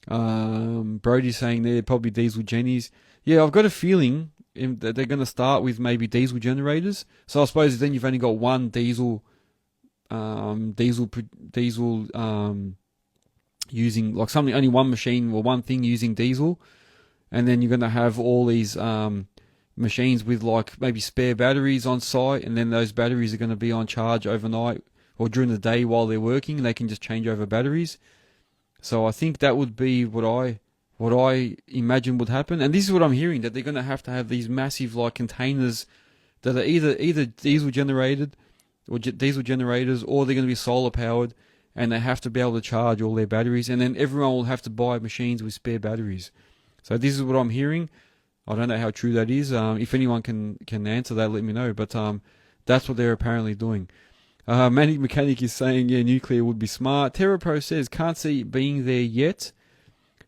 Brody's saying they're probably diesel jennies. Yeah, I've got a feeling that they're going to start with maybe diesel generators. So I suppose then you've only got one diesel using, like, something, only one machine or one thing using diesel, and then you're going to have all these machines with, like, maybe spare batteries on site, and then those batteries are going to be on charge overnight or during the day while they're working, and they can just change over batteries. So I think that would be what I imagine would happen. And this is what I'm hearing, that they're going to have these massive, like, containers that are either diesel generated or diesel generators, or they're going to be solar powered, and they have to be able to charge all their batteries, and then everyone will have to buy machines with spare batteries. So this is what I'm hearing. I don't know how true that is. If anyone can answer that, let me know. But that's what they're apparently doing. Manic Mechanic is saying, yeah, nuclear would be smart. TerraPro says, can't see it being there yet.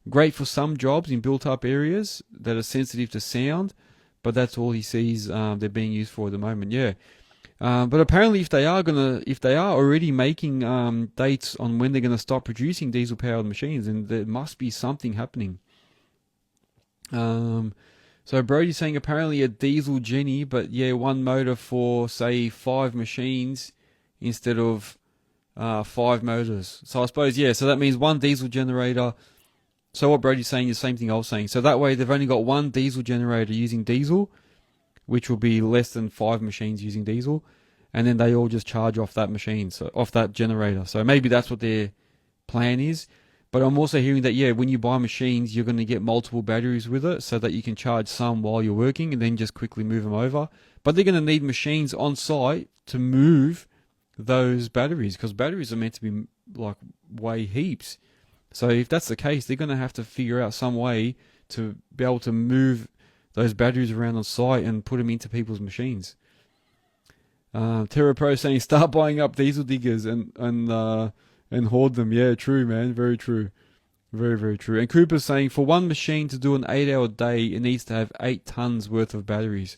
Great for some jobs in built-up areas that are sensitive to sound, but that's all he sees they're being used for at the moment. Yeah. But apparently, if they are already making dates on when they're gonna stop producing diesel-powered machines, then there must be something happening. So Brody's saying apparently a diesel Jenny, but yeah, one motor for say 5 machines instead of 5 motors. So I suppose, yeah, so that means one diesel generator. So what Brody's saying is the same thing I was saying. So that way they've only got one diesel generator using diesel, which will be less than 5 machines using diesel, and then they all just charge off that machine, so off that generator. So maybe that's what their plan is. But I'm also hearing that, yeah, when you buy machines, you're going to get multiple batteries with it so that you can charge some while you're working and then just quickly move them over. But they're going to need machines on site to move those batteries, because batteries are meant to be like weigh heaps. So if that's the case, they're going to have to figure out some way to be able to move those batteries around on site and put them into people's machines. Terra Pro saying start buying up diesel diggers and hoard them. Yeah, true, man. Very true. Very, very true. And Cooper's saying for one machine to do an 8-hour day, it needs to have 8 tons worth of batteries.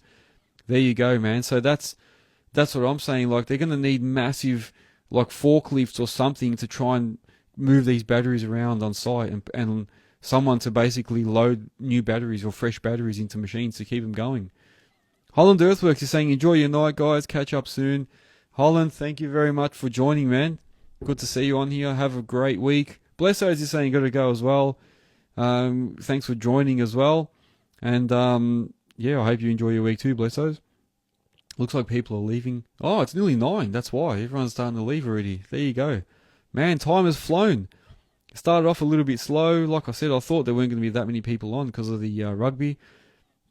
There you go, man. So that's what I'm saying. Like, they're going to need massive, like, forklifts or something to try and move these batteries around on site, and someone to basically load new batteries or fresh batteries into machines to keep them going. Holland Earthworks is saying, enjoy your night, guys. Catch up soon. Holland, thank you very much for joining, man. Good to see you on here. Have a great week. Blessos is saying, got to go as well. Thanks for joining as well. And, yeah, I hope you enjoy your week too, Blessos. Looks like people are leaving. Oh, it's nearly 9. That's why. Everyone's starting to leave already. There you go. Man, time has flown. Started off a little bit slow. Like I said, I thought there weren't going to be that many people on because of the rugby.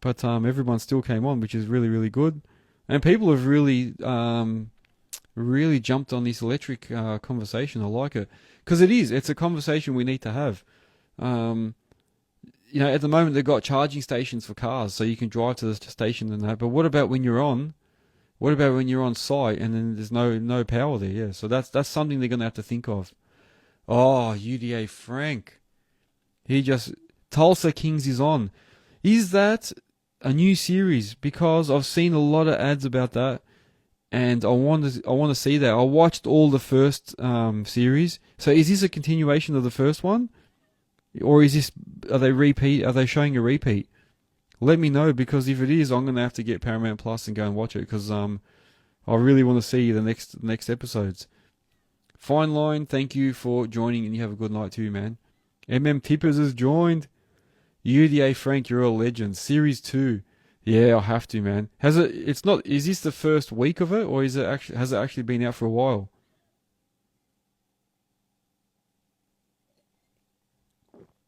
But everyone still came on, which is really, really good. And people have really, really jumped on this electric conversation. I like it. Because it's a conversation we need to have. You know, at the moment they've got charging stations for cars, so you can drive to the station and that. But what about when you're on? What about when you're on site and then there's no power there? Yeah, so that's something they're going to have to think of. Oh, UDA Frank. Tulsa Kings is on. Is that a new series? Because I've seen a lot of ads about that, and I want to see that. I watched all the first series. So is this a continuation of the first one, or are they showing a repeat? Let me know, because if it is, I'm gonna have to get Paramount Plus and go and watch it, because I really want to see the next episodes. Fine Line, thank you for joining, and you have a good night too, man. Tippers has joined. UDA Frank, you're a legend. Series 2. Yeah, I have to, man. Is this the first week of it, or has it actually been out for a while?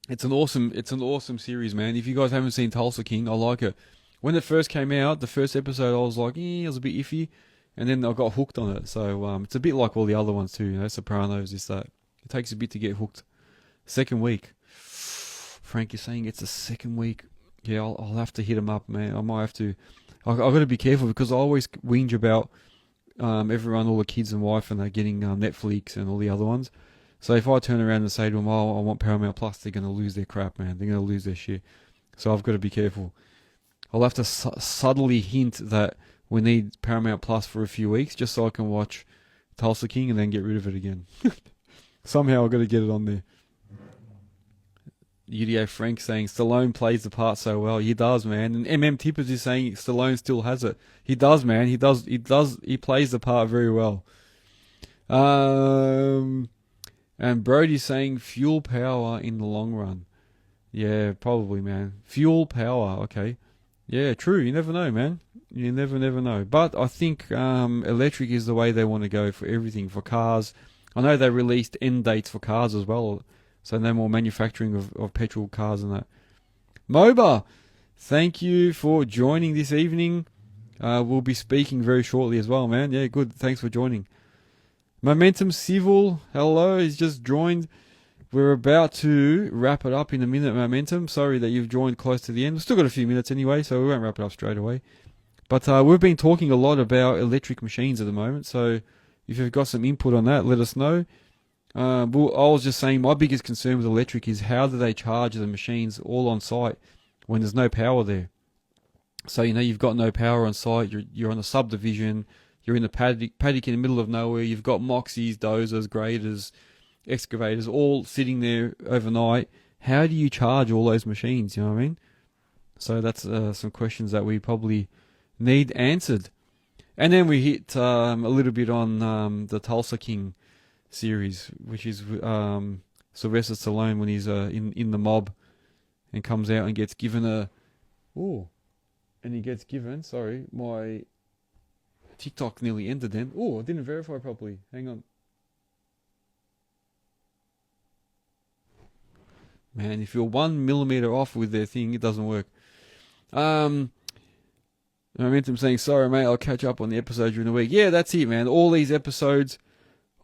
It's an awesome series, man. If you guys haven't seen Tulsa King, I like it. When it first came out, the first episode, I was like, it was a bit iffy, and then I got hooked on it. So it's a bit like all the other ones too, you know, Sopranos, this, that. It takes a bit to get hooked. Second week. Frank is saying it's the second week. Yeah, I'll have to hit him up, man. I might have to. I've got to be careful, because I always whinge about everyone, all the kids and wife, and they're getting Netflix and all the other ones. So if I turn around and say to them, I want Paramount Plus, they're going to lose their crap, man. They're going to lose their shit. So I've got to be careful. I'll have to subtly hint that we need Paramount Plus for a few weeks, just so I can watch Tulsa King and then get rid of it again. Somehow I've got to get it on there. UDA Frank saying Stallone plays the part so well. He does, man. And Tippers is saying Stallone still has it. He does, man. He plays the part very well. And Brody's saying fuel power in the long run. Yeah, probably, man. Fuel power, okay. Yeah, true. You never know, man. You never know. But I think electric is the way they want to go for everything, for cars. I know they released end dates for cars as well, so no more manufacturing of petrol cars and that. MOBA, thank you for joining this evening. We'll be speaking very shortly as well, man. Yeah, good. Thanks for joining. Momentum Civil, hello, he's just joined. We're about to wrap it up in a minute, Momentum. Sorry that you've joined close to the end. We've still got a few minutes anyway, so we won't wrap it up straight away. But we've been talking a lot about electric machines at the moment, so if you've got some input on that, let us know. I was just saying my biggest concern with electric is how do they charge the machines all on site when there's no power there. So, you know, you've got no power on site, you're on a subdivision, you're in the paddock in the middle of nowhere, you've got Moxies, dozers, graders, excavators all sitting there overnight. How do you charge all those machines, you know what I mean? So that's some questions that we probably need answered. And then we hit a little bit on the Tulsa King series, which is Sylvester Stallone when he's in the mob and comes out and gets given sorry, my TikTok nearly ended then. Oh, I didn't verify properly. Hang on. Man, if you're 1 millimeter off with their thing, it doesn't work. Momentum saying, sorry, mate, I'll catch up on the episodes during the week. Yeah, that's it, man. All these episodes,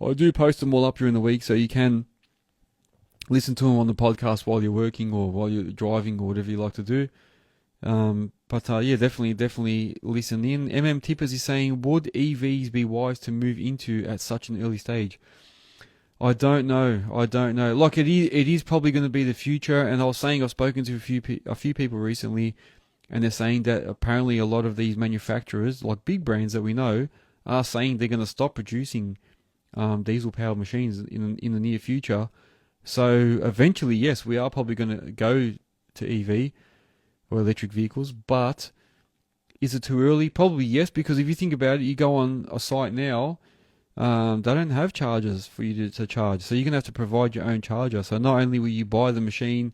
I do post them all up during the week, so you can listen to them on the podcast while you're working or while you're driving or whatever you like to do. Yeah, definitely listen in. Tippers is saying, would EVs be wise to move into at such an early stage? I don't know. Like it is probably going to be the future. And I was saying I've spoken to a few people recently, and they're saying that apparently a lot of these manufacturers, like big brands that we know, are saying they're going to stop producing diesel-powered machines in the near future. So eventually, yes, we are probably going to go to EV or electric vehicles. But is it too early? Probably yes, because if you think about it, you go on a site now. They don't have chargers for you to charge, so you're going to have to provide your own charger. So not only will you buy the machine,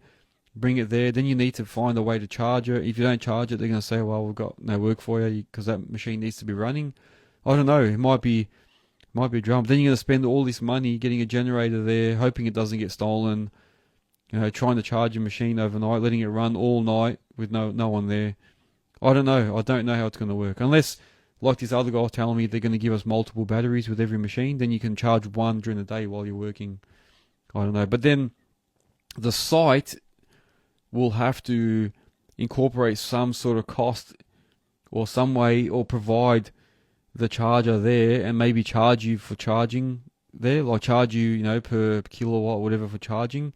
bring it there, then you need to find a way to charge it. If you don't charge it, they're going to say, well, we've got no work for you because that machine needs to be running. I don't know, it might be a drum. Then you're going to spend all this money getting a generator there, hoping it doesn't get stolen, trying to charge your machine overnight, letting it run all night with no one there. I don't know how it's going to work, unless, like this other guy was telling me, they're going to give us multiple batteries with every machine. Then you can charge one during the day while you're working. I don't know. But then the site will have to incorporate some sort of cost or some way, or provide the charger there and maybe charge you for charging there. Like charge you, per kilowatt, whatever, for charging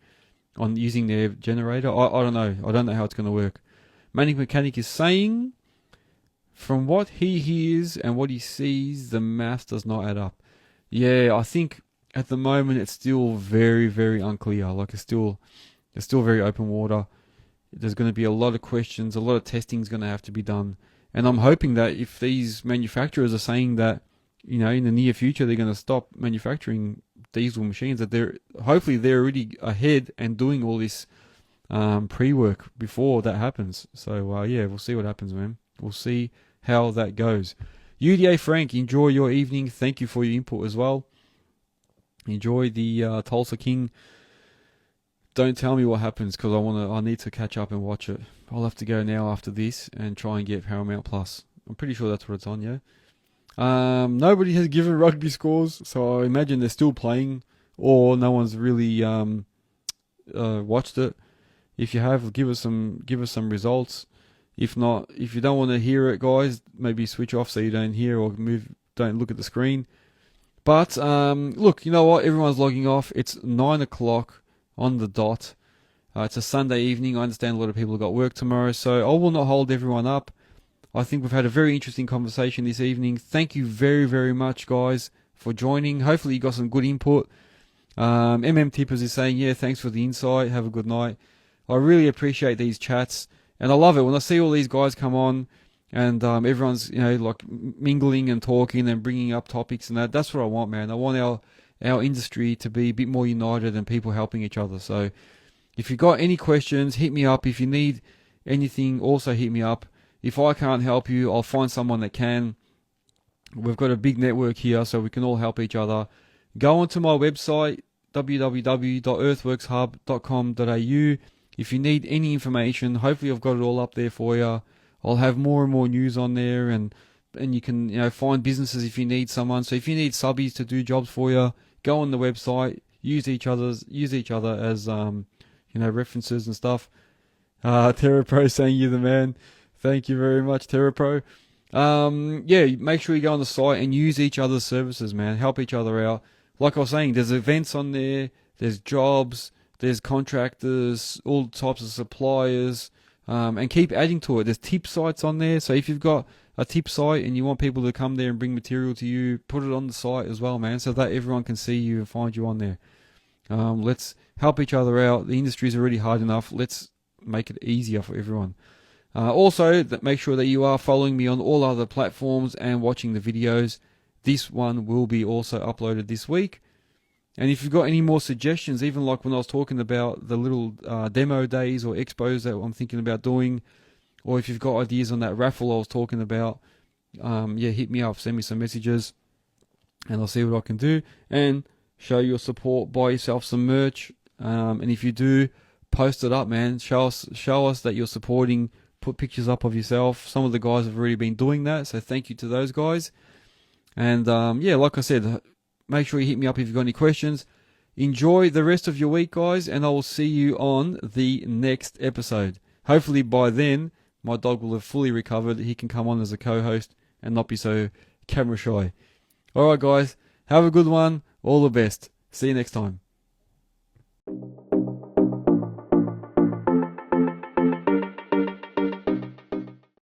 on using their generator. I don't know. I don't know how it's going to work. Manic Mechanic is saying, from what he hears and what he sees, the math does not add up. Yeah, I think at the moment it's still very, very unclear. Like it's still very open water. There's going to be a lot of questions. A lot of testing is going to have to be done. And I'm hoping that if these manufacturers are saying that, in the near future they're going to stop manufacturing diesel machines, that they're already ahead and doing all this pre-work before that happens. So yeah, we'll see what happens, man. We'll see how that goes. UDA Frank, enjoy your evening. Thank you for your input as well. Enjoy the Tulsa King. Don't tell me what happens, because I need to catch up and watch it. I'll have to go now after this and try and get Paramount Plus. I'm pretty sure that's what it's on, yeah. Nobody has given rugby scores, so I imagine they're still playing, or no one's really watched it. If you have, give us some results. If not, if you don't want to hear it, guys, maybe switch off so you don't hear, or don't look at the screen. But look, you know what? Everyone's logging off. It's 9 o'clock on the dot. It's a Sunday evening. I understand a lot of people have got work tomorrow, so I will not hold everyone up. I think we've had a very interesting conversation this evening. Thank you very, very much, guys, for joining. Hopefully you got some good input. Tippers is saying, yeah, thanks for the insight. Have a good night. I really appreciate these chats. And I love it when I see all these guys come on and everyone's, like mingling and talking and bringing up topics and that. That's what I want, man. I want our industry to be a bit more united and people helping each other. So if you got any questions, hit me up. If you need anything, also hit me up. If I can't help you, I'll find someone that can. We've got a big network here, so we can all help each other. Go onto my website, www.earthworkshub.com.au. If you need any information, hopefully I've got it all up there for you. I'll have more and more news on there, and you can find businesses if you need someone. So if you need subbies to do jobs for you, go on the website, use each other as references and stuff. TerraPro saying you're the man. Thank you very much, TerraPro. Make sure you go on the site and use each other's services, man. Help each other out. Like I was saying, there's events on there, there's jobs, there's contractors, all types of suppliers, and keep adding to it. There's tip sites on there, so if you've got a tip site and you want people to come there and bring material to you, put it on the site as well, man, so that everyone can see you and find you on there. Let's help each other out. The industry is already hard enough. Let's make it easier for everyone. Also, make sure that you are following me on all other platforms and watching the videos. This one will be also uploaded this week. And if you've got any more suggestions, even like when I was talking about the little demo days or expos that I'm thinking about doing, or if you've got ideas on that raffle I was talking about, hit me up, send me some messages, and I'll see what I can do. And show your support, buy yourself some merch, and if you do, post it up, man. Show us that you're supporting. Put pictures up of yourself. Some of the guys have already been doing that, so thank you to those guys. And like I said, make sure you hit me up if you've got any questions. Enjoy the rest of your week, guys, and I will see you on the next episode. Hopefully by then, my dog will have fully recovered. He can come on as a co-host and not be so camera shy. Alright, guys, have a good one. All the best. See you next time.